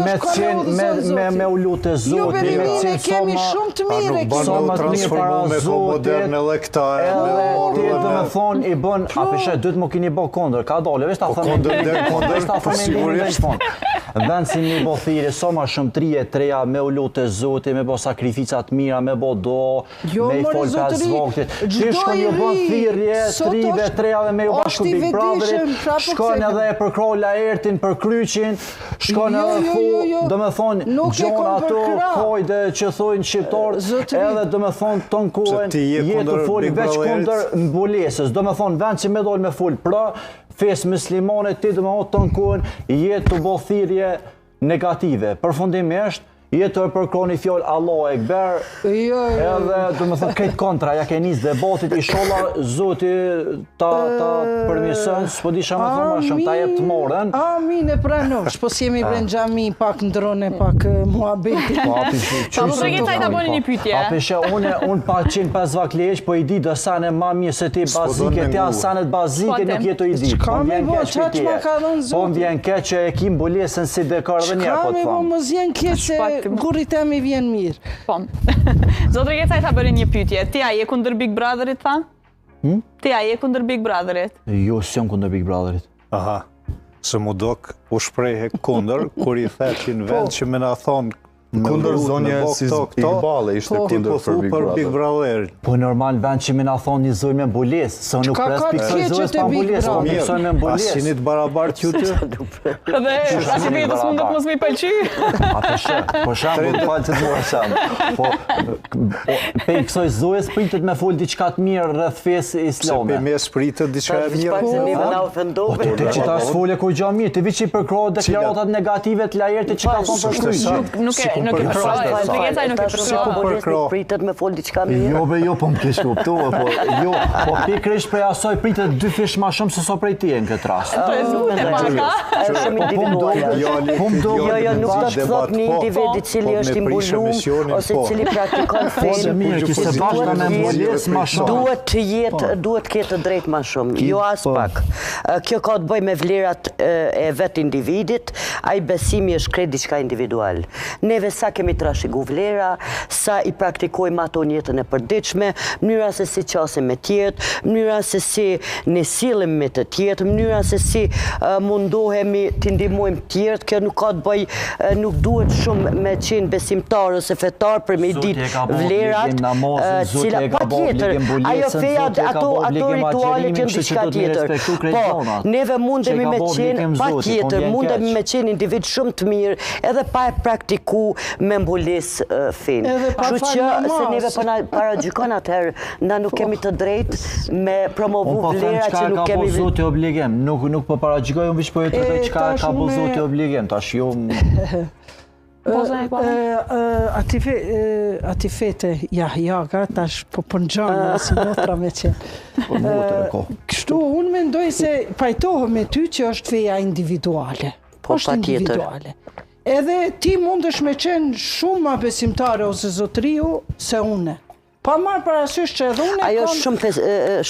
me qenë me u lutë e Jo, Zotit, Berimine, kemi shumë të mire. Nuk transformu me po moderne edhe këta e me ti dhe me thonë i bën, a peshe, dytë më kini bo kondër, ka dole, veç ta thonë vend si mi bo thiri, so ma shumë 3-3, me u lutë e Zotit, me bo sakrificat mira, me bo do, me i folë 5 voktit. Ti shkon ju bën thirje, 3-3 dhe me ju bashku Big Brotherit, shkon edhe e përkroj laertin për kryqin, shkon edhe do me thonë gjon ato kojde që thojnë shqiptarët, edhe do me thonë ton kuhen jetë foli veç kundër mbulesës, do me thonë vend që me dojnë me fol pra, fesë muslimane, ti do me thonë ton kuhen jetë të bo thirje negative. Përfundimisht, jetë të përkroni fjallë Allah Ekber, edhe do me thënë këtë kontra, ja ke njës debatit, i sholla Zoti ta përmisën, s'po di shama thëmë ma shumë, ta jep të morën. Amin e pranosh, po si jemi bre në gjami, pak ndrone, pak muhabeti. Po më ta boni një pyetje. A peshe, unë pa qenë 5 vak leq, po i di do sane ma mirë se ti bazike, ti asanet bazike nuk jetu i di. Po më vjen keq që e kim bulesën si dekar dhe njerë, po të famë. Gurit e mi vjen mirë. Po. Zotri Gecaj ta bëri një pyetje. Ti a je kundër Big Brotherit, tha? Ti a je kundër Big Brotherit? Jo, s'jam kundër Big Brotherit. Aha, se mu dok u shprejhe kundër, kur i thetin vend që me na thonë kundër zonje si Iqbale ishte kundër për Big Brother. Po normal vend që me na thonë një zoj me mbules, se nuk pres piksoj zojës pa mbules, po piksoj me mbules. Asinit barabart që të? Dhe asi vetës mund të mos mi pëlqy? A peshe, po shamë më falë që të mua shamë. Po piksoj zojës pritet me folë diçka të mirë rreth fesë islame. Se pe mes pritet diçka e mirë. Po ti që ta s'folje ko gja mirë, ti vi që i përkrohet deklaratat negative të lajerti që ka thonë për kryqë. Nuk e përkroj. Pritet me fol diçka mirë. Jo, po më kesh kuptuar, po pikërisht prej asaj pritet 2 fish ma shumë se so prej ti në këtë rast. Po e zhvute paka. Është shumë individuale. Jo, nuk do të thot një individ i cili është i mbulum ose cili praktikon fenë. Duhet ketë drejt ma shumë. Jo as pak. Kjo ka të bëj me vlerat e vet individit, ai besimi është krejt diçka individual. Neve sa kemi trashëgu vlera, sa i praktikojmë ato në jetën e përditshme, mënyra se si qasim me tjetë, mënyra se si ne sillim me të tjetë, mënyra se si mundohemi të ndihmojmë tjertë, kjo nuk ka të bëj, nuk duhet shumë me qenë besimtar ose fetar për me ditë vlerat, cila pa tjetër, ajo feja, ato ritualet janë diçka tjetër. Po, neve mundemi me qenë pa tjetër, mundemi me qenë individ shumë të mirë, edhe pa e praktiku me mbulis finë. Kështu që se neve paragjykon atëherë, na nuk kemi të drejtë me promovu vlera që nuk kemi... Po, ka bo Zoti obligim, nuk po paragjykoj, unë vish po jetë të qka ka bo Zoti obligim, tash jo... Ati fete, jaga, tash po përngjana, si motra me qenë. Kështu, unë mendoj se pajtohë me ty që është feja individuale. është individuale. Edhe ti mundesh me qenë shumë ma besimtare ose zotriu se une. Pa marrë parasysh që edhe une... Ajo është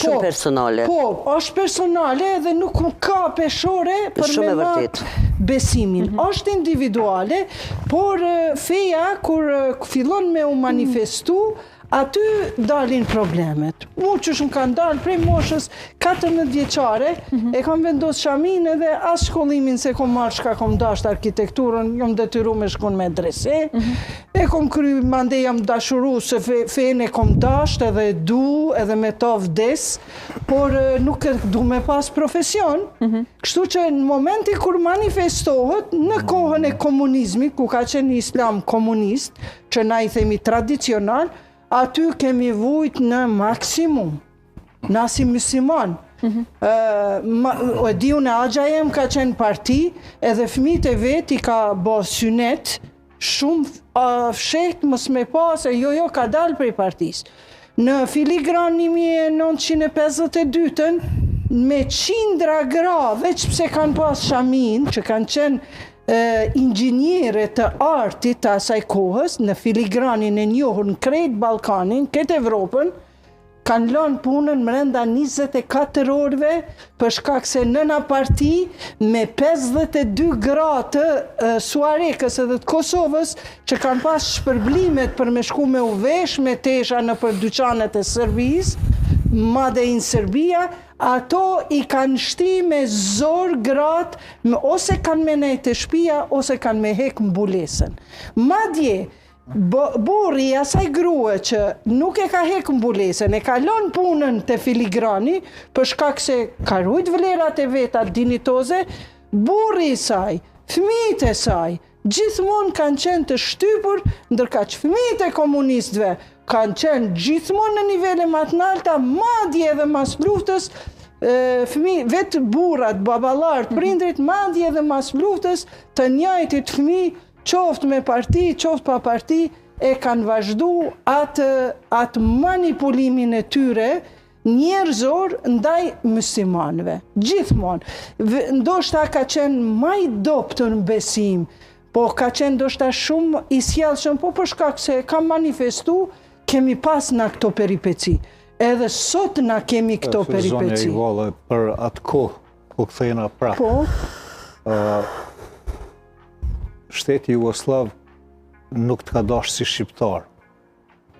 shumë personale. Po, është personale edhe nuk ka peshore për me matë besimin. është individuale, por feja, kur fillon me u manifestu, aty dalin problemet. Mu që shumë kanë dalë prej moshës 14 vjeqare, e kam vendos shamin edhe as shkollimin se kom marrë shka kom dasht arkitekturën, jom detyru me shkon me drese, e kom kry, mande jam dashuru se fejnë e kom dasht edhe du, edhe me ta vdes, por nuk e du me pas profesion. Kështu që në momenti kur manifestohet në kohën e komunizmit, ku ka qenë islam komunist, që na i themi tradicional, aty kemi vujt në maksimum, na si musliman. E di unë agja jem ka qenë parti, edhe fëmijët e vet i ka bo synet, shumë fshet mos me pas, e jo ka dalë prej partis. Në filigran 1952, me qindra gra, veç pse kanë pas shamin, që kanë qenë inxhinierë të artit të asaj kohës, në filigranin e njohur në krejt Ballkanin, këtë Evropën, kanë lënë punën mrenda 24 orëve për shkak se nëna parti me 52 gra të Suarekës edhe të Kosovës që kanë pas shpërblimet për me shku me uvesh, me tesha në për dyqanet e Serbisë, Made in Serbia, ato i kanë shti me zor gratë, ose kanë me nejtë të shpia, ose kanë me hek mbulesën. Madje, burri asaj grua që nuk e ka hek mbulesën, e ka lënë punën të filigrani, për shkak se ka rujt vlerat e veta dinitoze, burri i saj, fëmijët e saj, gjithmonë kanë qenë të shtypur, ndërka që fëmijët e komunistëve kanë qenë gjithmonë në nivele më të larta, madje edhe mas luftës, vetë burrat, baballarët, prindrit, madje edhe mas luftës, të njëjtit fëmijë, qoftë me parti, qoftë pa parti, e kanë vazhdu atë manipulimin e tyre njerëzor ndaj muslimanëve. Gjithmonë. Ndoshta ka qenë më i dobët në besim, po ka qenë ndoshta shumë i sjellshëm, po për shkak se ka manifestu, kemi pas na këto peripeci. Edhe sot na kemi këto peripeci. Zonja Ivalla, për atë kohë, ku kthejna prapë. Po. Shteti Jugoslav nuk të ka dashur si shqiptar.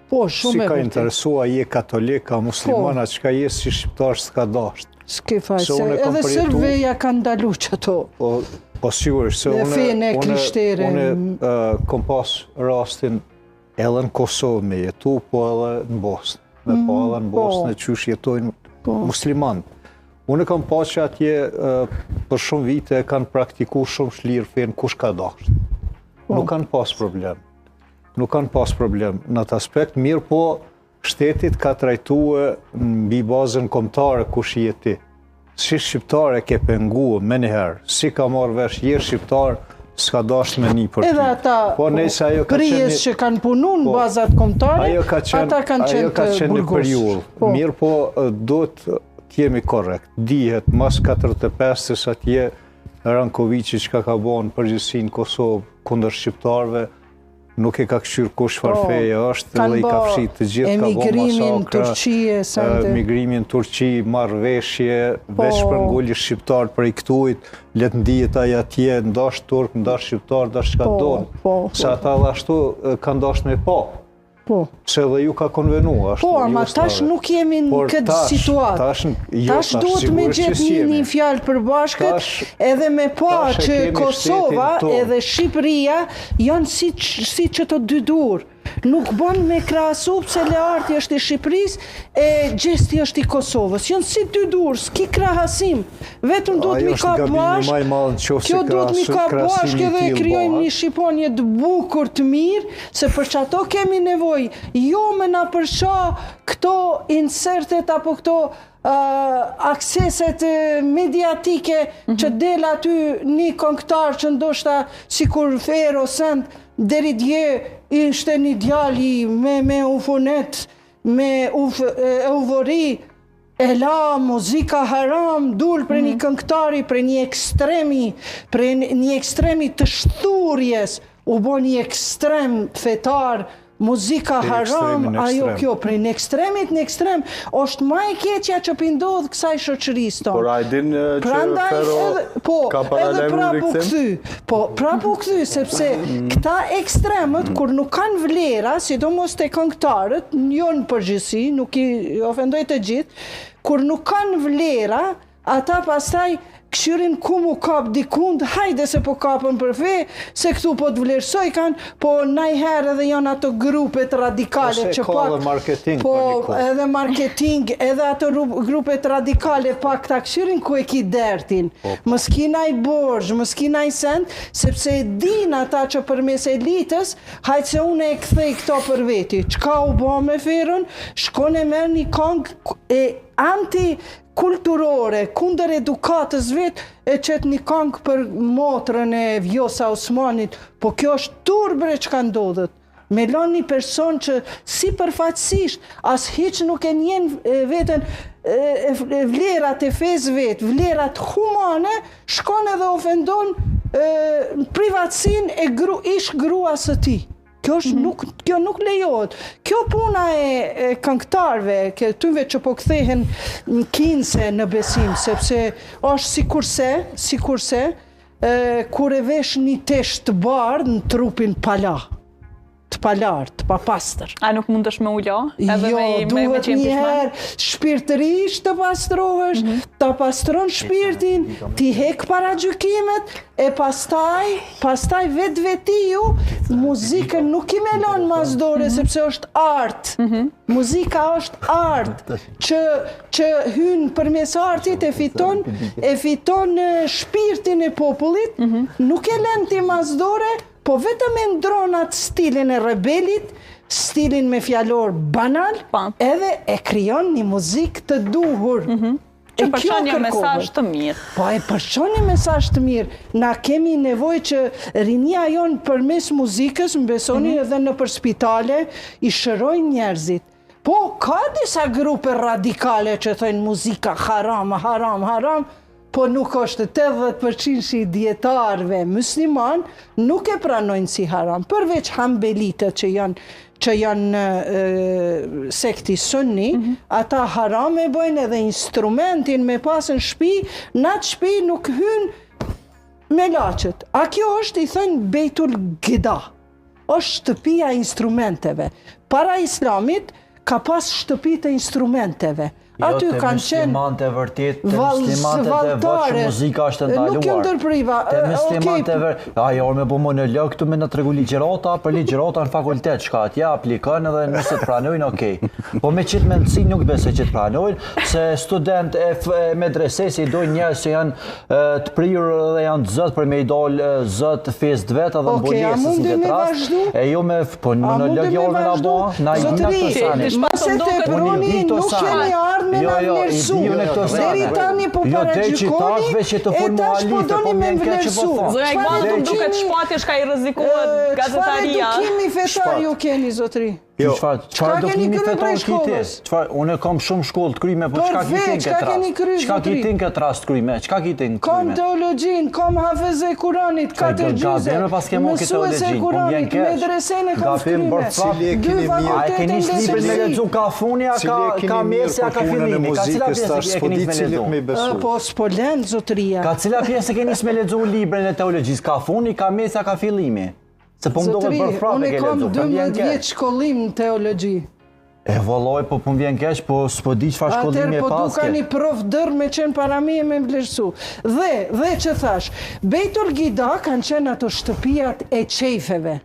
Po, shumë Si e ka vërtetë. interesua, je katolika, muslimana, që ka je si shqiptar s'ka dashur. S'ke faj, Se se unë kam edhe përjetu- Sërveja kanë ndalu qëto. Po sigurisht, se Dhe fene krishtere. unë kom pas rastin edhe në Kosovë me jetu, po edhe në Bosnë. Me pa edhe në Bosnë, qysh jetojnë musliman. Unë kam pa që atje për shumë vite kanë praktiku shumë shlirë fenë kush ka dashur. Nuk kanë pas problem. Nuk kanë pas problem në atë aspekt, mirë po shtetit ka trajtue mbi bazën kombëtare kush je ti. Si shqiptar e ke pengu me njëherë, si ka marrë vesh je shqiptar, s'ka dasht me një për ty. Edhe ata Po nëse ajo ka prijes qenë që kanë punu në bazat kombëtare, ajo ka qenë ata kanë qenë të një burgos. periull. Mirë po duhet t'jemi korrekt. Dihet mas 45-ës atje Rankovici që ka bon përgjithësinë Kosovë kundër shqiptarëve, nuk e ka këshyrë kush farfeje është, dhe i ka fshit të gjithë, ka bon emigrimin masakra, Turqie, sante. emigrimin Turqi, marrëveshje, veç për ngulli shqiptar për i këtujt, let ndijet aja atje, ndash turk, ndash shqiptar, ndash qka donë. Se ata dhe ashtu kanë dash me pa. Po. Se dhe ju ka konvenu, ashtu. Po, ama tash nuk jemi në këtë situatë. Tash duhet me gjetë një fjalë përbashkët, edhe me pa që Kosova edhe Shqipëria janë si që të dy dur. Nuk bon me krahasu pse Learti është i Shqipërisë e Gjesti është i Kosovës. Janë si dy dur, s'ki krahasim. Vetëm duhet mi ka bashkë. Kjo duhet mi ka bashkë edhe e krijojmë një Shqiponje të bukur të mirë, se për çato kemi nevojë. Jo me na përsha këto insertet apo këto akseset mediatike që del aty një këngëtar që ndoshta sikur Fero Send deri dje ishte një djali me ufonet, me eufori, e la muzika haram, dul për një këngëtari, për një ekstremi të shturjes, u bo një ekstrem fetar, muzika haram, ajo kjo, prej në ekstremit në ekstrem, është ma e keqja që pëndodhë kësaj shoqërisë tonë. Por a i din që Fero ka paralelu në rikëthim? Po, prapu këthy, sepse këta ekstremët, kur nuk kanë vlera, sidomos të këngëtarët, jo në përgjithësi, nuk i ofendoj të gjithë, kur nuk kanë vlera, ata pastaj këshyrin ku mu kap dikund, hajde se po kapën për fe, se këtu po të vlerësoj kanë, po najherë edhe janë ato grupet radikale që pak... Po, edhe marketing, edhe ato grupet radikale pak ta këshyrin ku e ki dertin. Mëskina i borgj, mëskina i send, sepse e din ata që përmes elitës, hajtë se unë e kthej këto për veti. Qka u bo me Ferën, shkon e merë një kong e anti-kulturore, kunder edukatës vetë, e qëtë një kong për motrën e Vjosa Osmanit, po kjo është turbre që ka ndodhët. Me lon një person që si përfatsisht, as hiq nuk e njen vetën vlerat e fez vetë, vlerat humane, shkon edhe ofendon privatsin e ish grua së ti. Kjo nuk lejohet. Kjo puna e këngëtarve, tyve që po kthehen në kinse në besim, sepse është sikurse kur e vesh një tesh të bardhë në trupin të palar, të papastër. A nuk mundesh me ulo? Jo, duhet njëherë shpirtërisht të pastrohesh, të pastron shpirtin, ti hek para gjykimet, e pastaj vetë-vetiju, muzikën nuk I melon masdore, sepse është artë. Muzika është artë, që hynë përmes artit e fiton shpirtin e popullit, nuk e lën ti masdore, po vetëm e ndron atë stilin e rebelit, stilin me fjalor banal, edhe e krijon një muzikë të duhur. Që përçon një mesazh të mirë. Po e përçon një mesazh të mirë. Na kemi nevojë që rinia jonë përmes muzikës, më besoni edhe nëpër spitale, I shërojnë njerëzit. Po ka disa grupe radikale që thojnë muzika haram, po nuk është 80% I dietarëve musliman nuk e pranojnë si haram, përveç hambelitët që janë sekti sunni, ata haram e bëjnë edhe instrumentin me pasën shtëpi, në atë shtëpi nuk hyn me laçet. A kjo është I thënë Beitul Gida, është shtëpia e instrumenteve. Para Islamit ka pas shtëpi të instrumenteve. Aty kanë qenë muslimante vërtet, te muslimante dhe vëç muzika është ndaluar. Nuk janë ndërpriva. Te muslimante ajo me bu monolog këtu me na tregu ligjërata, për ligjërata në fakultet çka atje aplikon edhe nëse të pranojnë, okay. Po me çit mendsi nuk besoj që të pranojnë, se student e medreses I dojnë njerëz që janë të prirur dhe janë të zot për me I dal zot fest vet edhe mbulesës në rast. E jo me po monolog jo me na bë, na I Deri tani po paragjykoni, e tash po doni me vlerësu. Zoja Iqbal, duket shpatje shka I rrezikohet gazetaria. Çfarë edukimi fetar ju keni, zotri? Çfarë edukimi fetar kiti? Unë kam shumë shkollë të kryme, po çka kitin këtë rast? Çka kitin këtë rast kryme? Çka kitin kryme? Kam teologjin, kam hafeze Kuranit, 4 gjyze, mësuese Kuranit, medresene kam kryme. A e keni librin me lexu ka funi, ka mesi, ka fillimi? Ka cila pjesë e keni me lexu? Po s'po lën zotria. Ka cila pjesë e keni me lexu librin e teologjisë? Ka funi, ka mesi, ka fillimi? Se po më duket për frapë ke lexu. Unë kam 12 vjet shkollim në teologji. E valloj, po më vjen keq, po s'po di çfarë shkollimi e paske. Po dukani prof dërr me qenë para mie me vlerësu. Dhe që thash, Beitul Gida kanë qenë ato shtëpiat e qejfeve.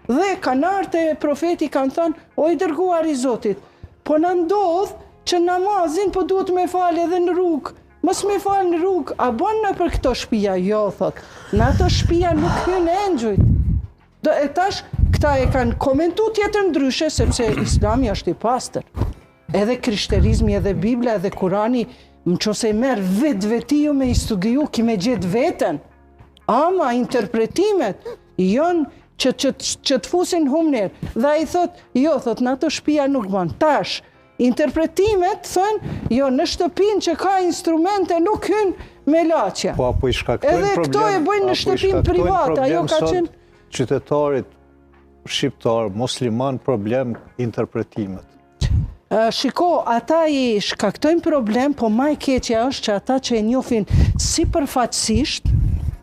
Dhe kanartë e profeti kanë thënë, o I dërguar I Zotit, po na ndodh që namazin po duhet me falë edhe në rrugë. Mos me falë në rrugë, a bën në për këto shtëpia? Jo, thot. Në ato shtëpia nuk hyn engjujt. E tash, këta e kanë komentu tjetër ndryshe, sepse Islami është I pastër. Edhe krishterizmi, edhe Biblia, edhe Kurani, nëse merr vetë-vetiju me I studiu, ki me gjetë veten. Ama interpretimet janë që të fusin humner. Dhe ai thot, jo, thot, në ato shtëpia nuk bën. Tash, interpretimet thonë, jo, në shtëpinë që ka instrumente nuk hyn me laçja. Po apo I shkaktojnë problem. Edhe këto e bëjnë në shtëpinë private, ajo ka qenë qytetarit shqiptar, musliman, problem interpretimet. Shiko, ata I shkaktojnë problem, po ma e keqja është që ata që e njohin si përfaqësisht,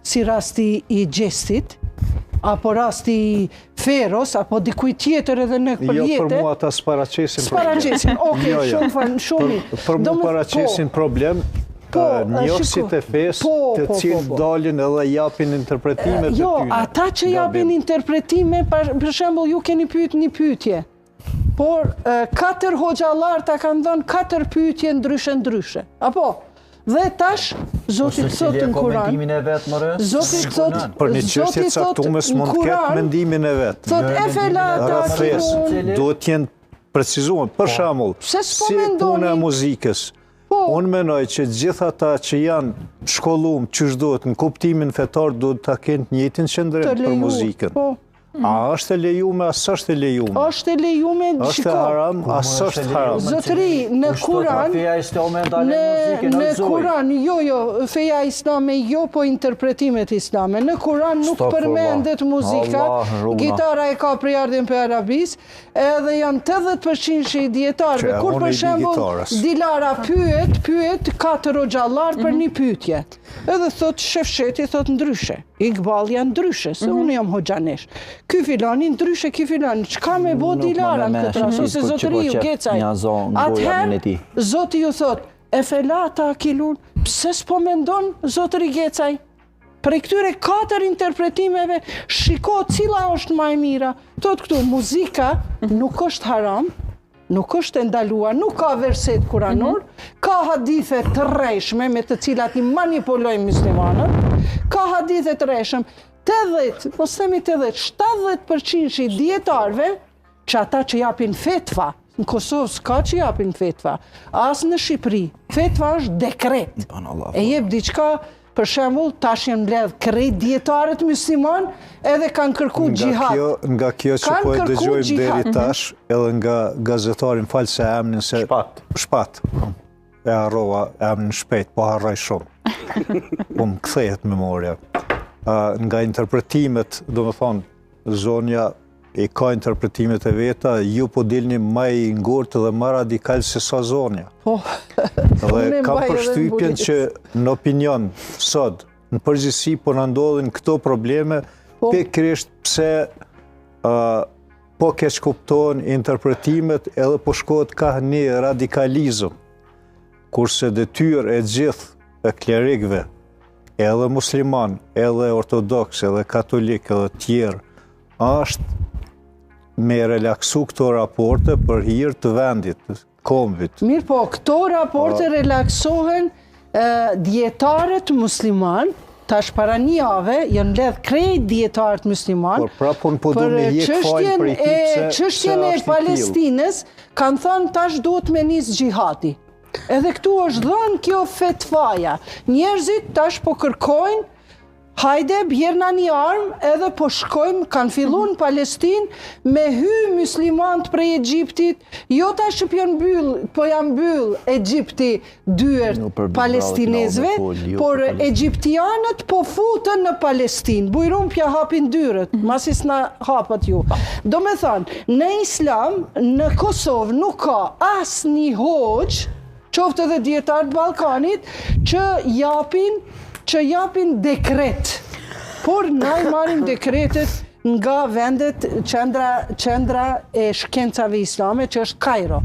si rasti I Gjestit, apo rasti I Feros, apo dikuj tjetër edhe në përjetë. Jo, për mua ata s'paraqesin problem. S'paraqesin, okej, shumë. Për mua paraqesin problem, njohësit e fesë të cilë dalin edhe japin interpretimet e tyne. Jo, ata që japin interpretime, për shembull ju keni pyet një pyetje, por 4 hoxhallar ta kanë dhënë 4 pyetje ndryshe. Apo? Dhe tash, Zoti thotë në Kur'an. Mendimin e vet më rë? Zoti thotë, për një çështje të caktuar s'mund të ketë mendimin e vet. Thotë e fela ata duhet të jenë precizuar. Për shembull, si puna e muzikës. Unë menoj që gjitha ata që janë shkollum që shdohet në kuptimin fetar duhet ta kenë të njëjtin qëndrim për muzikën. A është e lejume, a s'është e lejume? Është e lejume, Është e haram, a s'është haram? Zotëri, në Kuran, në Kuran, jo, feja islame, jo, po interpretimet islame. Në Kuran nuk përmendet muzika, gitara e ka prejardhjen për Arabis, edhe janë 80% që i djetarve. Kur për shembull, Dilara pyet 4 xhallar për një pyetje. Edhe thot shefsheti, thot ndryshe. Iqbal janë ndryshe, se unë jam hoxhanesh. Ky filani ndryshe, ky filani. Çka me bo Dilara në këtë rast? Ose zotëri ju Gecaj. Atëherë, zoti ju thot, e felata akilun, pse s'po mendon zotëri Gecaj? Për këtyre 4 interpretimeve, shiko cila është më e mira. Thot këtu, muzika nuk është haram, nuk është ndaluar, nuk ka verset kuranor, ka hadithe të rreshme me të cilat i manipulojnë muslimanët, ka hadithe të rreshme, 80, mos themi 80, 70% që i dietarëve, që ata që japin fetva, në Kosovë s'ka që japin fetva, as në Shqipëri, fetva është dekret, e jep diçka. Për shembull, tash janë mbledh krejt dietarët musliman edhe kanë kërku gjihad. Nga kjo që po e dëgjojmë deri tash, edhe nga gazetarin falë se emnin se... Shpat. E harrova emnin shpejt, po harroj shumë. Po më kthehet memoria. Nga interpretimet, do më thonë, zonja i ka interpretimet e veta, ju po dilni më i ngurtë dhe më radikal se sa zonja. Dhe kam përshtypjen që në opinion sot, në përgjithësi po na ndodhin këto probleme, pikërisht pse po keq kuptohen interpretimet edhe po shkohet ka një radikalizëm, kurse detyrë e gjithë e klerikëve, edhe musliman, edhe ortodoks, edhe katolik, edhe tjerë, është me relaksu këto raporte për hir të vendit, kombit. Mirë po, këto raporte relaksohen dietarët musliman, tash para një jave, janë ledh krejt dietarët musliman, por prapun po du me jek fajnë për i çështjen e Palestinës, kanë thënë tash duhet me nis gjihadi. Edhe këtu është dhënë kjo fetvaja. Njerëzit tash po kërkojnë, hajde, bjerna një armë, edhe po shkojmë, kanë fillu në Palestinë, me hy muslimant prej Egjiptit, jo ta që po janë byllë Egjipti dyert palestinezve, por egjiptianët po futën në Palestinë, bujrumpja hapin dyrët, masis në hapët ju. Do me thonë, në Islam, në Kosovë nuk ka as një hoxh, qoftë edhe dietarët Ballkanit, që japin dekret, por na i marim dekretet nga vendet qendra e shkencave islame, që është Kairo.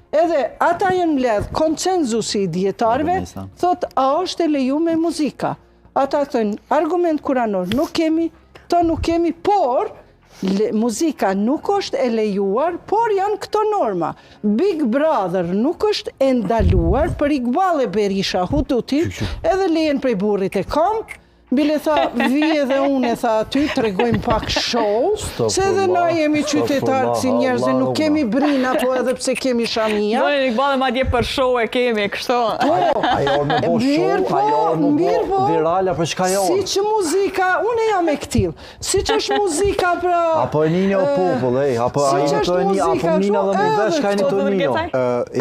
Edhe ata janë mbledh konsenzusi i dietarëve, thot a është e lejuar muzika. Ata thonë argument kuranor nuk kemi, por muzika nuk është e lejuar, por janë këto norma. Big Brother nuk është e ndaluar për Iqbal e Berisha Hututi, edhe lejen prej burrit e kam, bile tha, vije dhe unë e tha aty, të regojmë pak show, se edhe na jemi qytetarë si njerëz, nuk kemi brina, po edhe pse kemi shamia. Dojnë Iqbal e ma dje për show e kemi, kështu. Ajo me bo show, ajo me bo virala, për shka jo? Si që muzika, unë e jam e këtil, si që është muzika pra... Apo e njënjo popull, apo njëna dhe me vesh ka e një të njënjo.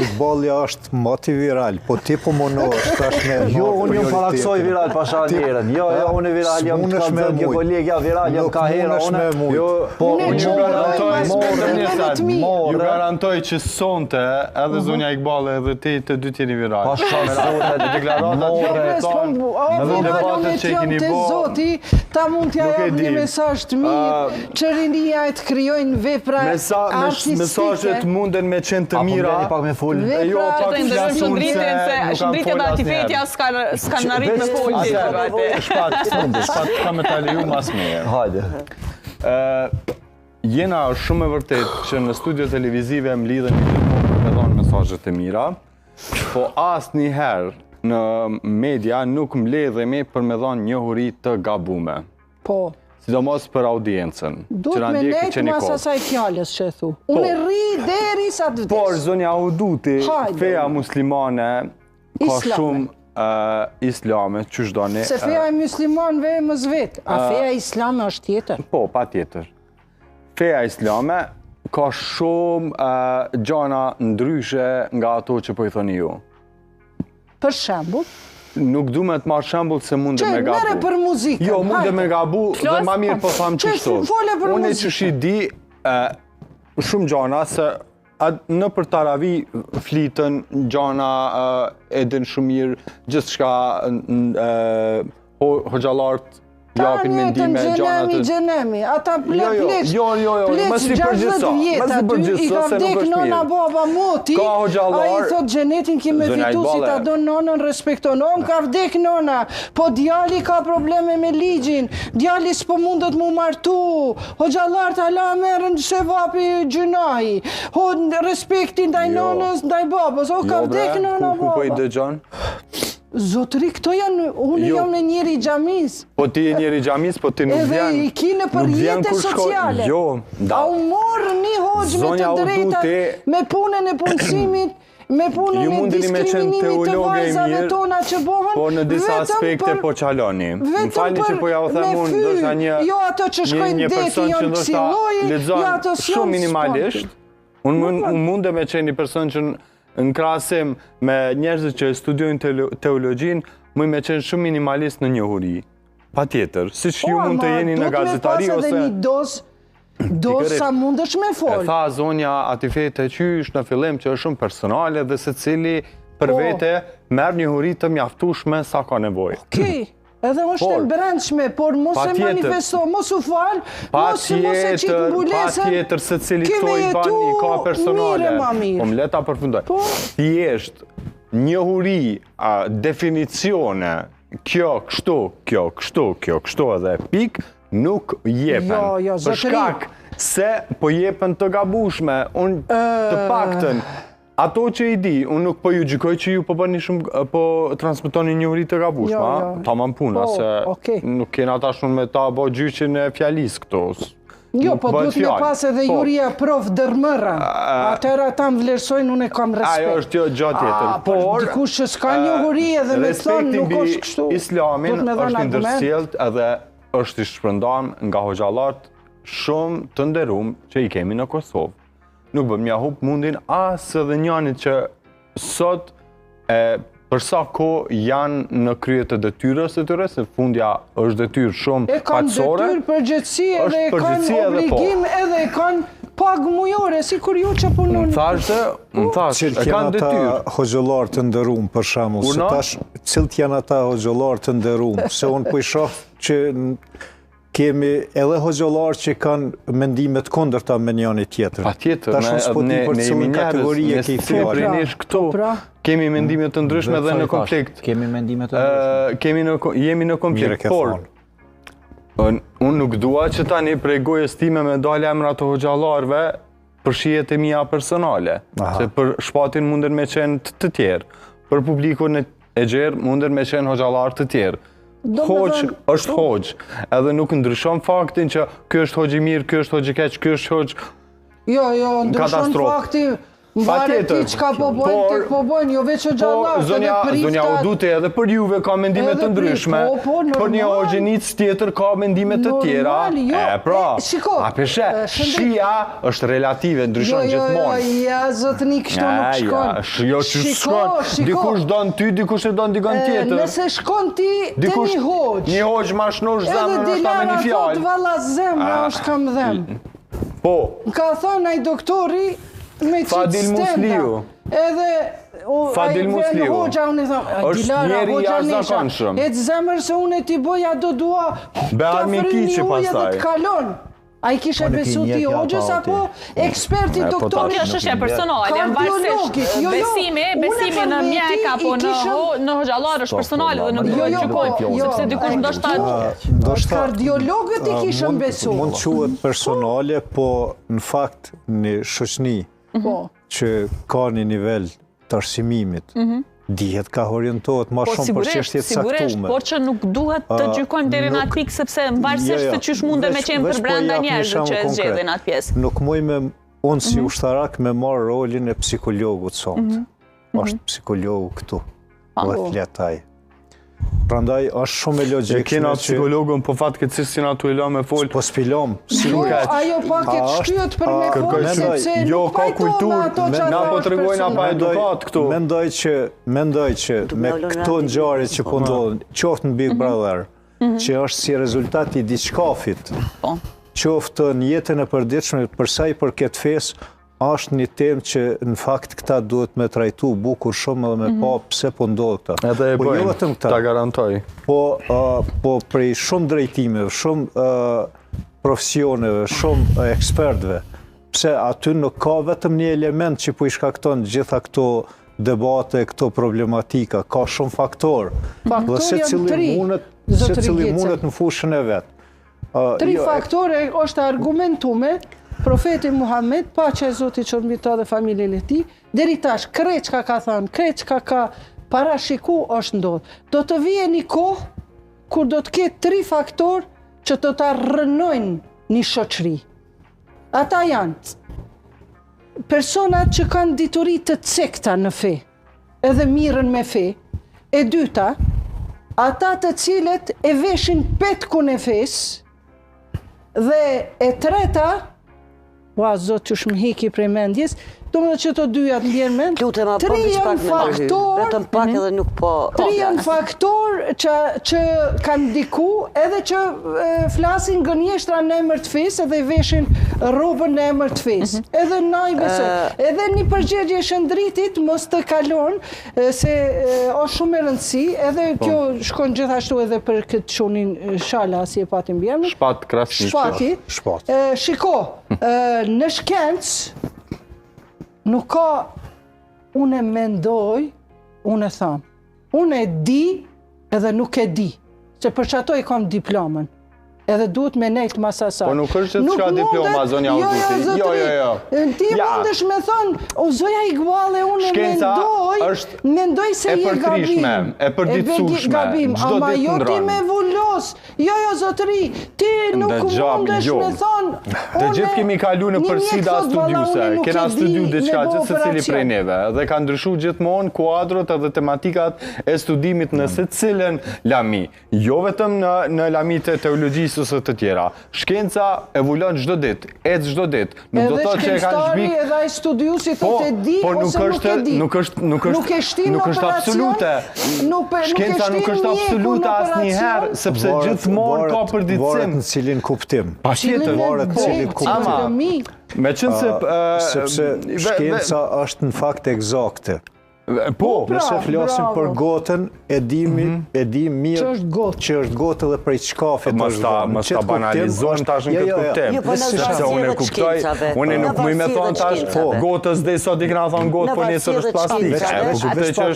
Iqbali është moti viral, po ti po monosh, tash me... Jo, unë jam palaksoj viral pasha njerën, jo, unë viral jam të kalëzën një kolegja viral jam ka hera ju garantoj që sonte edhe zonja Iqbale edhe ti të dy tjeni viral edhe debatet që i keni bo ta mund t'ja jam një mesazh të mirë që rinia e të kryojnë vepra artistike mesazhet munden me qenë të mira e jo pak flasun se shndritja dhe atifetja s'kan arrit me folë Shpat ka me ta leju mas meje. Hajde. Jena është shumë e vërtet që në studio televizive më lidhen një të për me dhonë mesazhet e mira, po asë një herë në media nuk më ledhemi për me dhonë njohuri të gabume. Po. Sidomos për audiencën. Duhet me nejtë mas asaj fjallës që e thu. Unë e ri deri sa të vdes. Por, zonja Huduti, feja muslimane ka shumë islame, që shdoni... Se feja e muslimanve e mëzvet, a feja islame është tjetër? Po, pa tjetër. feja islame ka shumë gjana ndryshe nga ato që po i thoni ju. Për shembull, Nuk du me të marrë shembull se mund dhe me gabu. mere për muzikën. Jo, mund dhe me gabu dhe ma mirë po thamë që shto. Fole për Unë muzikën. që shi di shumë gjana se në për taravi flitën gjana edhin shumë mirë, gjithë shka hoxhalart japin mendime, gjana të... Gjenemi, ata pleç, Jo, mës i përgjithsa, i ka se nuk vdek është nona mirë. baba moti, Ka hoxhallar- a i thot gjenetin ki me Zona fitu si Ajbale. ta do nonën respekton, ka vdek nona, po djali ka probleme me ligjin, djali s'po mundet mu martu, hoxhallar të ala merën se vapi gjynai, respektin ndaj nonës, ndaj babës, ka vdek nona Ku po i baba. dëgjon? Zotëri, këto janë, unë Jo. jam në njëri gjamis. Po ti e njeri gjamis, po ti nuk Edhe vjen. i kine për nuk vjen jetë kur shko- sociale. Jo, A u morë një hoxh me Zonja të drejta, Udute- me punën e punësimit, me punën Ju e mundeni me qenë diskriminimit të teologe e vajzave mirë, tona që bohen, po në disa vetëm aspekte për- po qaloni. Më vetëm falni që për po ja u them me unë, fy, ndoshta jo ato që shkojnë një deti person që janë ndoshta psilloj, lexon jo ato s'janë shumë minimalisht. Unë mund me qenë një person që në krahasim me njerëzit që studiojnë teologjin, mund me qenë shumë minimalist në njohuri. Pa tjetër, si që ju mund të jeni në gazetari ose... ose... një dosë sa mundesh me E folë. tha zonja Atifet e qysh në fillim që është shumë personale dhe se cili për Po. vete merë njohuri të mjaftueshme sa ka nevojë. Okej, edhe është e Por, brendshme, por mos pa e tjetër. manifesto, mos u falë, Pa mos e qitë pa mbulesën. tjetër se cili kemi këto i ban jetu i ka personale. mire ma mirë. Po më leta përfundoj. Po. Thjesht, njohuri, definicione, kjo kështu edhe pik, nuk jepen. Jo, Për zotëri. shkak se po jepen të gabushme, unë të paktën, ato që i di, unë nuk po ju gjykoj që ju po bëni shumë, po transmitoni njohuri të gabushme, Jo. ta më puna, Po, se okej. nuk kena ta shumë me ta bo gjyqin e fjalis këto. Jo, Nuk po bëhet duhet me fjalë. pas edhe Po. juria prof dërmëra. Atëra ta më vlerësojnë, unë e kam respekt. Ajo është jo gjatë tjetër. Por dikush që s'ka njohuri edhe me thonë nuk është kështu. Islamin Duhet me dhënë është i argument. ndërsjellët edhe është i shpërndam nga hoxhallat shumë të nderuar që i kemi në Kosovë. Nuk bëm ja hub mundin as edhe njanit që sot për sa kohë janë në krye të detyrës së tyre, se fundja është detyrë shumë E kanë fatësore. detyrë përgjithësi edhe është e kanë përgjithësi edhe po. obligim edhe e kanë pagë mujore, si kur ju që punon. Më thashtë, Cilët e janë kanë detyrë. ata hoxhallar të nderuar për shembull, se Una? tash cilët janë ata hoxhallar të nderuar, se unë po i shoh që kemi edhe hoxhallar që kanë mendime të kundërta me njëri tjetrin. Patjetër, Tash unë s'po di ne për jemi cilën kategori e njerëz, ke ne fjalë. sipërrish këtu. pra. Kemi mendime të ndryshme dhe në konflikt. Kemi mendime të ndryshme. Jemi në Mire konflikt, ke por unë nuk dua që tani prej gojës time me dalë emra të hoxhallarëve për shijet e mia personale, Aha. se për shpatin munden me qenë të tjerë, për publikun e gjerë munden me qenë hoxhallar të tjerë. Do me Hoxh thënë- është hoxh, edhe nuk ndryshon faktin që ky është hoxh i mirë, ky është hoxh i keq, ky është hoxh. Jo, ndryshon Katastrofë. fakti, mbaret ti çka po bojnë, tek po bojnë, jo veç o Po, gjallar, zonja Udute edhe për juve ka mendime Edhe të ndryshme, normal. për një hoxhenic tjetër ka mendime të tjera. Normal, jo, Pra, shiko, a peshe, shia është relative, ndryshon gjithmonë. ja, zotëni, kështu nuk shkon. Jo që shkon, dikush don ty, dikush e don dikon tjetër. Nëse shkon ti, te një hoxh. Një hoxh ma shnosh Edhe zemrën është ta me Dilara një thot, fjalë. valla zemra është kam dhem. Po, Ka thonë ai doktori me qitë Fadil Musliu. Edhe Fadil Musliu. Hoxha unë i thonë, Është Dilara, njeri i hoxha jashtëzakonshëm. nesha, e të zemër se unë e ti bëja do dua Be armikiqi uje dhe pastaj. të kalon. A i kishe Po, në besu kinjet ti ja hoxhës pa, apo eksperti po doktori? Kjo është çështje personale, Kardiologit, varësisht jo, besimi unë në për mjek veti apo i kishëm- në hoxhallar është personale dhe nuk Jo, duhet jo, gjykojmë, jo, sepse dikush ndoshta Ndoshta Kardiologët i kishën besu. Mund quhet personale, po në fakt një shoqëni Po. që ka një nivel të arsimimit, dihet ka orientohet ma po shumë për sigurisht, çështjet sigurisht, caktume. por që nuk duhet të gjykojmë deri në atë pikë sepse varësisht se çysh mundet me qenë për brenda njerëzve që e zgjedhin atë pjesë. Nuk muj me unë si ushtarak me marrë rolin e psikologut sot. Është psikologu këtu, dhe fletaj. Prandaj është shumë e logjikshme. E kena psikologën, po fatkeqësisht si na tu e la me fol. Po spilom. Jo, ajo paket shtyhet për me fol, sepse nuk pajton ato që na po tregojnë pa edukat këtu. Mendoj që me këto ngjarje që po ndodhin, qoftë në Big Brother, që është si rezultat i diçkafit, qoftë në jetën e përditshme, përsa i përket fesë, është një temë që në fakt këta duhet me trajtu bukur shumë edhe me pa pse po ndodh këta. Edhe e bëjmë, ta garantoj. Po prej shumë drejtimeve, shumë profesioneve, shumë ekspertve, pse aty nuk ka vetëm një element që po i shkakton gjitha këto debate, këto problematika, ka shumë faktor. Faktor janë tri, secili mundet në fushën e vet. Tri faktore është argumentume. Profeti Muhammed, paqja e Zotit qoftë mbi ta dhe familjen e tij, deri tash krejt çka ka thënë, krejt çka ka parashiku është ndodh. Do të vijë një kohë kur do të ketë tri faktor që do ta rrënojnë një shoqëri. Ata janë personat që kanë dituri të cekta në fe, edhe mirën me fe. E dyta, ata të cilët e veshin petkun e fesë. Dhe e treta, Zot që shmë hiki prej mendjes, do më dhe që të dyja të mbjerë mend, tri janë faktor që kanë diku edhe që flasin gënjeshtra në emër të fesë edhe i veshin robën në emër të fesë. Edhe na i besoj. Edhe një përgjigje shëndritit mos të kalon, se është shumë e rëndësi, edhe kjo shkon gjithashtu edhe për këtë shunin shala, si e pati mbjerë. Shpat, krasni. Shpat. Shiko, në shkencë, nuk ka, unë e mendoj, unë e thamë. Unë e di edhe nuk e di, se për që ato i kam diplomën. Edhe duhet me nejtë masasar. Po nuk është që ka diploma, zonja Uduti. Jo. Ti mundesh me thonë, o zoja Iqbale, unë mendoj se je gabim. E përditësushme, gjdo ama ditë jo në ti rënë. me vullos. Jo, zotëri, ti nuk mundesh me thonë, Të gjithë kemi kalu në përsida studiuse, kena studiu diçka gjithë se cili prej neve, dhe ka ndryshu gjithmonë kuadrot edhe tematikat e studimit në se cilën lami. Jo vetëm në lamit e teologjisë ose të tjera. Shkenca evolon çdo ditë, ecë çdo ditë. Nuk do të thotë që e kanë zhbik. Edhe ai studiusi thotë e di ose nuk e di. Nuk është absolute. Shkenca nuk është absolute asnjëherë, sepse gjithmonë ka përditësim. Varet në cilin kuptim. Patjetër. Varet në cilin kuptim. Sepse shkenca është në fakt eksakte. Po, nëse flasim për gotën, e di mirë që është gotë edhe prej qkafit është dhënë. Mos ta banalizosh tash në këtë kuptim. Sepse unë e kuptoj, unë nuk më me thonë tash, gotës dhe sot i kena thonë gotë, po nesër është plastik.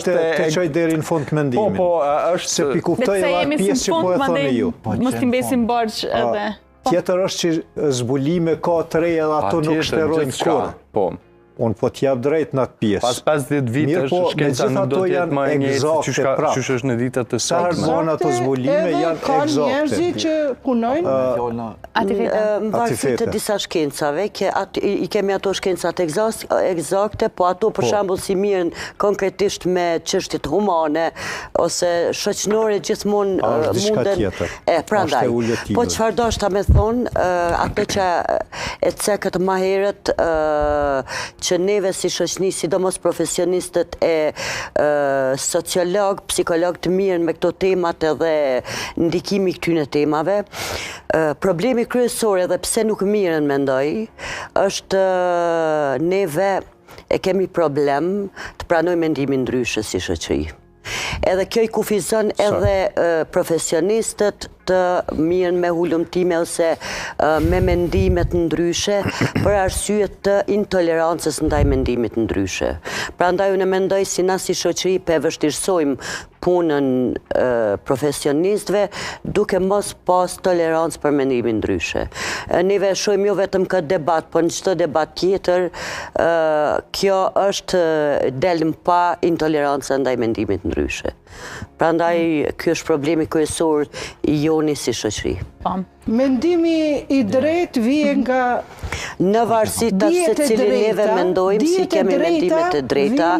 Të qoj deri në fund të mendimin. Po, është... Se pi kuptoj edhe pjesë që po e thoni ju. Mos t'i mbesim borç edhe... Tjetër është që zbulime ka të reja dhe ato nuk shterojnë kur. Po. Unë po t'jap drejt në atë pjesë. Pas 50 vitësh, shkenca nuk do t'jetë më e njëjtë qysh është në ditët të sotme. Sa herë ato zbulime janë eksakte. Ka njerëzi që punojnë. Në varësi të disa shkencave, i kemi ato shkencat eksakte, po ato për shembull si mirën konkretisht me çështjet humane ose shoqërore gjithmonë munden. Prandaj. Po çfarë do ta më thonë, ato që e cekët më herët që neve si shoqëni, sidomos profesionistët e sociolog, psikolog të mirën me këto temat edhe ndikimi këtyne temave, problemi kryesor edhe pse nuk mirën mendoj, është neve e kemi problem të pranojmë mendimin ndryshe si shoqëri. Edhe kjo i kufizon edhe profesionistët të mirën me hulumtime ose me mendimet ndryshe për arsye të intolerancës ndaj mendimit ndryshe. Prandaj unë mendoj si na si shoqëri pe vështirësojmë punën profesionistëve duke mos pas tolerancë për mendimin ndryshe. Neve shohim jo vetëm këtë debat, por në çdo debat tjetër kjo është del pa intolerancë ndaj mendimit ndryshe. Prandaj ky është problemi kryesor i funkcioni si shoqëri. Mendimi i drejt vije nga në varësi të se cili neve mendojmë si kemi mendimet e drejta,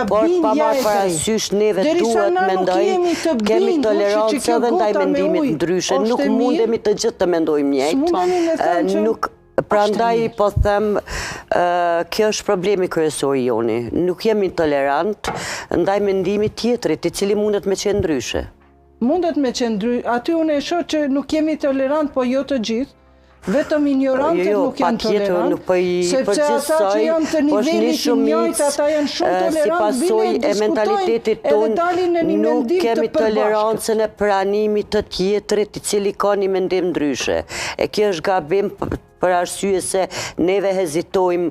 por pa marrë parasysh neve duhet mendojmë, kemi tolerancë dhe ndaj mendimit ndryshe, nuk mundemi të gjithë të mendojmë njëjtë, nuk prandaj po them, kjo është problemi kryesor joni, nuk jemi tolerant ndaj mendimit tjetrit, i cili mundet me qenë ndryshe. Mundet me qenë ndryshe, aty unë e shoh që nuk jemi tolerant, po jo të gjithë. Vetëm ignorantët nuk janë tolerant, sepse ata që janë të nivelit të njëjtë, ata janë shumë tolerant, vinin diskutojnë edhe dalin në një mendim të përbashkët. Nuk kemi tolerancën e pranimit të tjetrit i cili ka një mendim ndryshe. E kjo është gabim për arsye se neve hezitojmë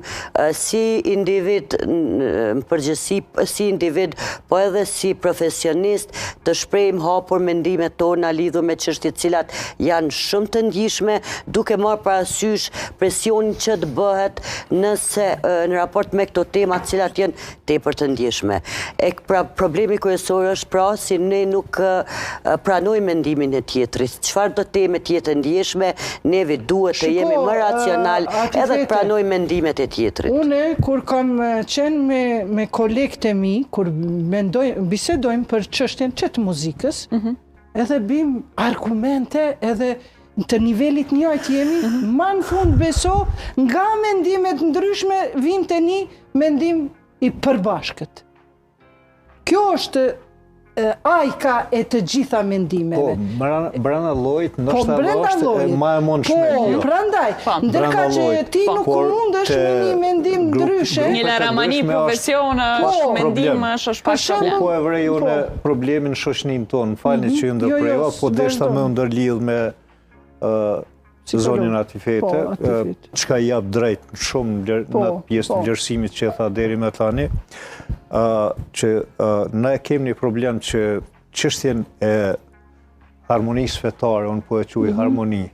si individ në përgjithësi, si individ, po edhe si profesionist, të shprehim hapur mendimet tona lidhur me çështje cilat janë shumë të ndjeshme, duke marrë parasysh presionin që të bëhet nëse në raport me këto tema të cilat janë tepër të ndjeshme. E pra problemi kryesor është pra si ne nuk pranojmë mendimin e tjetrit. Çfarë do teme të jetë ndjeshme, neve duhet të jemi më racional edhe të pranoj mendimet e tjetrit. Une, kur kam qenë me kolegët e mi, kur bisedojmë për çështjen të muzikës, edhe bim argumente edhe të nivelit njëjtë jemi, ma në fund beso, nga mendimet ndryshme vim të një mendim i përbashkët. Kjo është ai ka e të gjitha mendimeve. Po, brenda llojit, ndoshta është më e mundshme. Po, prandaj, ndërka që ti nuk mundesh me një mendim ndryshe. Një laramani profesionash, mendimash, është pak problem. Po e vrej unë problemin në shoqërinë tonë, falni që ju ndërpreva, po deshta me ndërlidh me zonin Atifete, çka jap drejt shumë në pjesë të vlerësimit që tha deri më tani, që ne kemi një problem që çështjen e harmonisë fetare, unë po e quaj harmoni,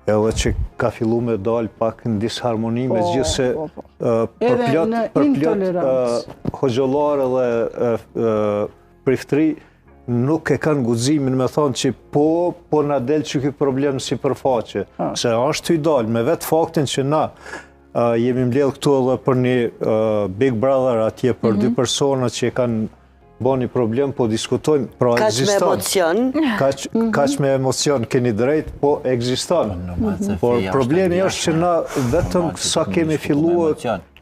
edhe që ka fillu me dalë pak në disharmoni, me gjithë se përplot hoxhallar dhe priftëri nuk e kanë guximin me thonë që po na del që ky problem si përfaqe. Se është i dalë, me vetë faktin që na jemi mbledh këtu edhe për një Big Brother atje për dy persona që kanë bo një problem, po diskutojnë, pra egziston. Kaq me emocion keni drejt, po egziston. Por problemi është që na vetëm sa kemi filluar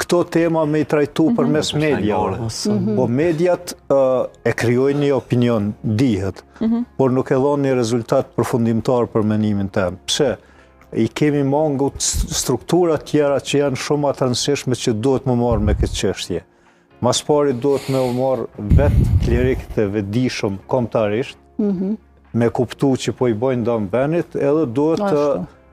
këto tema me i trajtu për mes mediave. Po mediat e kryojnë një opinion, dihet, por nuk e dhonë një rezultat përfundimtar për mendimin tem. Pse? I kemi mangu struktura tjera që janë shumë të rëndësishme që duhet më marrë me këtë çështje. Mas pari duhet me u marrë vetë klerikët e vedishëm kombëtarisht, me kuptu që po i bojnë dëm venit, edhe duhet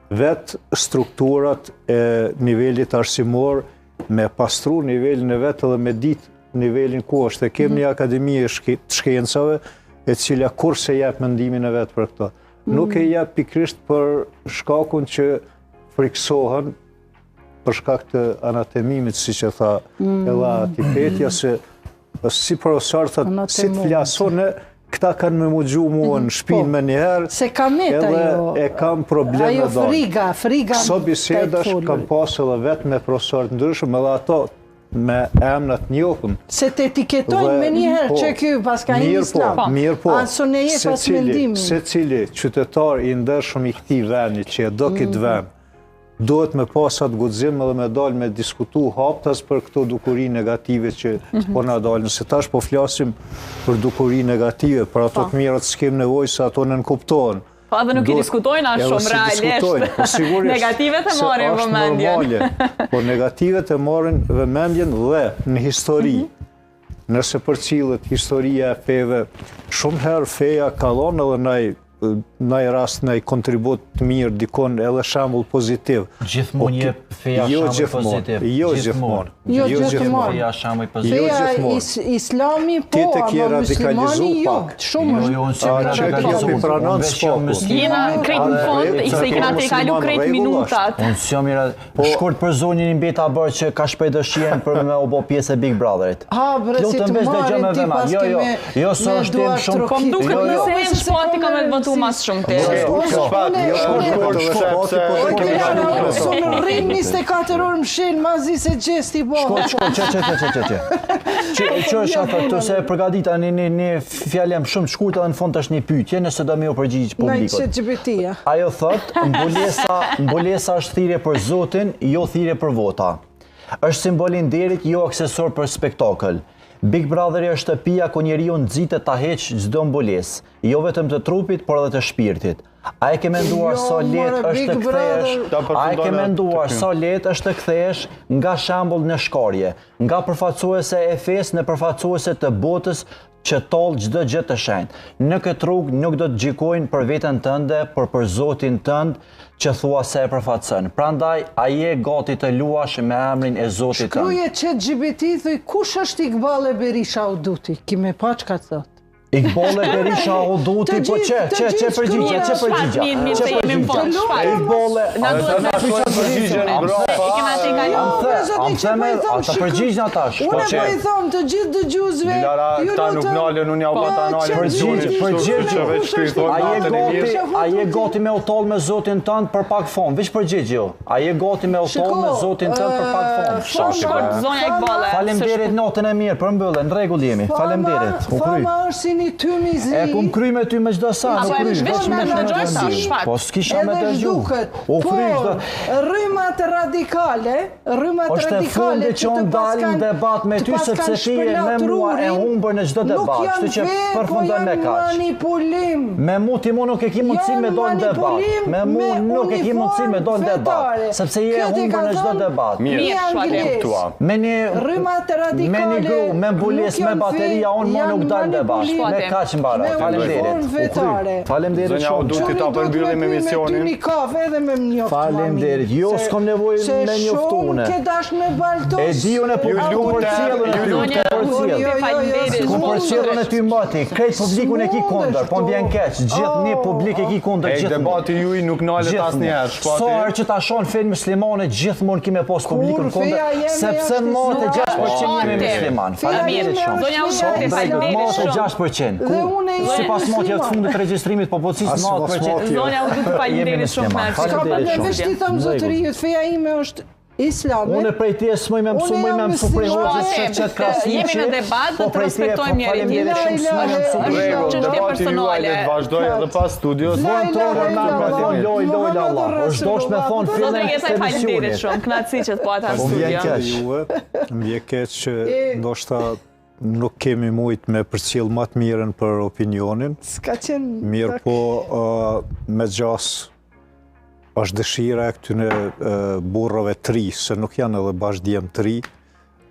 vetë strukturat e nivelit arsimor, me pastru nivelin e vetë edhe me ditë nivelin ku është. E kem një akademi e të shkencave, e cila kur se jep mendimin e vetë për këto. Nuk e jep pikrisht për shkakun që friksohen, për shkak të anatemimit, si që tha edhe Atifetja, se si profesor thët, si të flasone, këta kanë me mugju mua në shpinë me njëherë, edhe e kam probleme ajo friga. Këso bisedash kam pasë edhe vetë me profesorët ndryshëm, edhe ato me emnat njohën. Se të etiketojnë me njëherë që kjo pas ka një islam. Mirë po, se cili qytetar i ndershëm i këtij vendi që e do këtë vend, duhet me pasat guxim edhe me dalë me diskutu haptas për këto dukuri negative që po na dalën. Se tash po flasim për dukuri negative, për ato të mirat s'kem nevojë se ato nën kuptohen. Po edhe nuk i diskutojnë as shumë realisht. Negativet e marrin vëmendjen. Po negativet e marrin vëmendjen dhe në histori. Nëse përcillet historia e feve, shumë herë feja ka dhënë edhe ndaj rast ndaj kontribut të mirë dikon edhe shembull pozitiv. Gjithmonë jep feja shembull pozitiv. Jo gjithmonë. Feja shembull pozitiv. Feja islami po, ama muslimani jo. Shumë jena krejt në fond, se i kena të i kalu krejt minutat. Unë s'jam mira, shkurt për zonin i mbeta bërë që ka shpejt dëshirën për me u bo pjesë e Big Brotherit. Ha, bre, si të marrin ti pas keme jo, së është tim shumë. Po më duket nëse e në shpati ka me të votu diskutu mas shumë të. Unë rrim 24 orë mshin, mazi se gjesti bo. Që është atë të se përgadita një fjallem shumë të shkurtë dhe në fund është një pyetje, nëse do me ju përgjigjë publikut. Ajo thot, mbulesa është thirrje për Zotin, jo thirrje për vota. Është simbolin nderit, jo aksesor për spektakël. Big Brotheri është shtëpia ku njeriu nxitet ta heqë çdo mbulesë, jo vetëm të trupit, por edhe të shpirtit. A e ke menduar sa lehtë është të kthehesh? A e ke menduar sa lehtë është të kthehesh nga shembull në shkarje, nga përfaqësuese e fesë në përfaqësuese të botës që toll çdo gjë të shenjtë. Në këtë rrugë nuk do të gjikojnë për veten tënde, por për Zotin tënd që thua se e përfaqëson. Prandaj a je gati të luash me emrin e Zotit tënd? Shkruje ChatGPT thuj kush është Iqbal Berisha Uduti? Kime pa çka thot. Iqbal Berisha Uduti, po që përgjigje. Na duhet me përgjigjen. Ata përgjigjen atash. Unë po i them të gjithë dëgjuesve. Ta nuk nalen, unë ja u bata A je gati me utoll me Zotin tënd për pak fond? Veç përgjigje. A je gati me utoll me Zotin tënd për pak fond? Shkurt zonja Iqbale. Faleminderit, natën e mirë, për mbyllën, në rregull jemi. Faleminderit. Fama është si një tymi zi. E kum kry me ty me çdo sa, nuk kry. Po s'kisha me dëgju. Po, rrymat radikale, është e fundi që unë dalë në debat me ty, sepse ti e me mua e humbër në çdo debat, kështu që përfundoj me kaq. Me mu ti mu nuk e ki mundësi me do në debat. Me mu nuk e ki mundësi me do në debat, sepse je e humbër në çdo debat. Me një gru, me mbulis, me bateria, unë mu nuk dalë në debat. Me kaq mbara. Faleminderit shumë. Du ti ta përmbyllim emisionin. Faleminderit. Jo, s'kam nevojë me njoftune. E di unë po lu për cilën. Ku për cilën e ty mbati. Krejt publikun e ki kundër, po m'vjen keq. Gjithë një publik e ki kundër gjithë. Debati juaj nuk nalet asnjëherë, shpati. Sa herë që ta shohën fen muslimane gjithmonë kimë pas publikun kundër, sepse motë 6% jemi musliman. Faleminderit shumë. Zonja Uduti, faleminderit shumë. 6%. Sipas motëve të fundit të regjistrimit popullsisë 9%. Zonja Uduti, faleminderit shumë. Veç ti them zotëriut, feja ime është islame. Unë prej ti s'moj me mësu prej hoxhës që krasiqe. Jemi në debat, do të respektojmë njëri tjetrin. Është çështje personale. Vazhdoj edhe pas studios. Von tronë na ka loj Allah. Është dosh me thon fillim të faleminderit shumë. Kënaqësi që të po ata në studio. Më vjen keq që ndoshta nuk kemi mujt me përcjell më të mirën për opinionin. S'ka qenë mirë, po me gjas është dëshira e këtyne burrave tri, se nuk janë edhe bashkëdjem tri,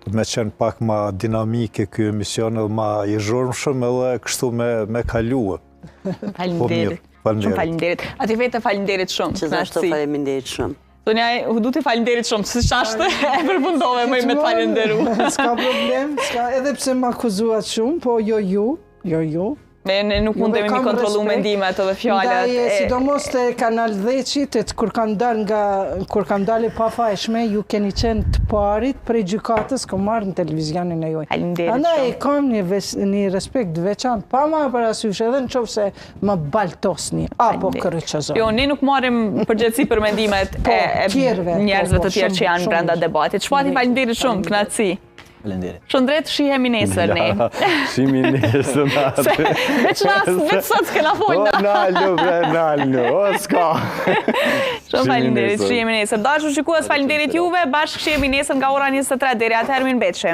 me qenë pak ma dinamike ky emision edhe ma i zhurmshëm edhe kështu me kaluë. Faleminderit. Shumë faleminderit. Ati vetë faleminderit shumë. Gjithashtu faleminderit shumë. Zonja Uduti, faleminderit shumë, se qashtë e përfundove me të falenderu. S'ka problem, edhe pse më akuzuat shumë, po jo ju. Nuk mundemi mi kontrolu mendimet edhe fjallet. Sidomos të Kanal 10-it, kur kam dalë pa fajshme, ju keni qenë të parit prej gjykatës kom marrë në televizionin e juaj. Faleminderit shumë. Andaj kam një respekt veçantë, pa ma parasysh edhe në qofë se më baltosni, apo kërëqëzoni. Jo, ne nuk marrim përgjithësi për mendimet e njerëzve të tjerë që janë brenda debatit. Shpati faleminderit shumë, kënaqësi. Faleminderit. Shëndret, shihemi nesër ne. Shihemi nesër natë. Veç sot s'kena folna. Nalë, s'ka. Shumë faleminderit, shihemi nesër. Dashur shikues, faleminderit juve, bashkë shihemi nesër nga ora 23 deri atëherë mirëmbëjtje.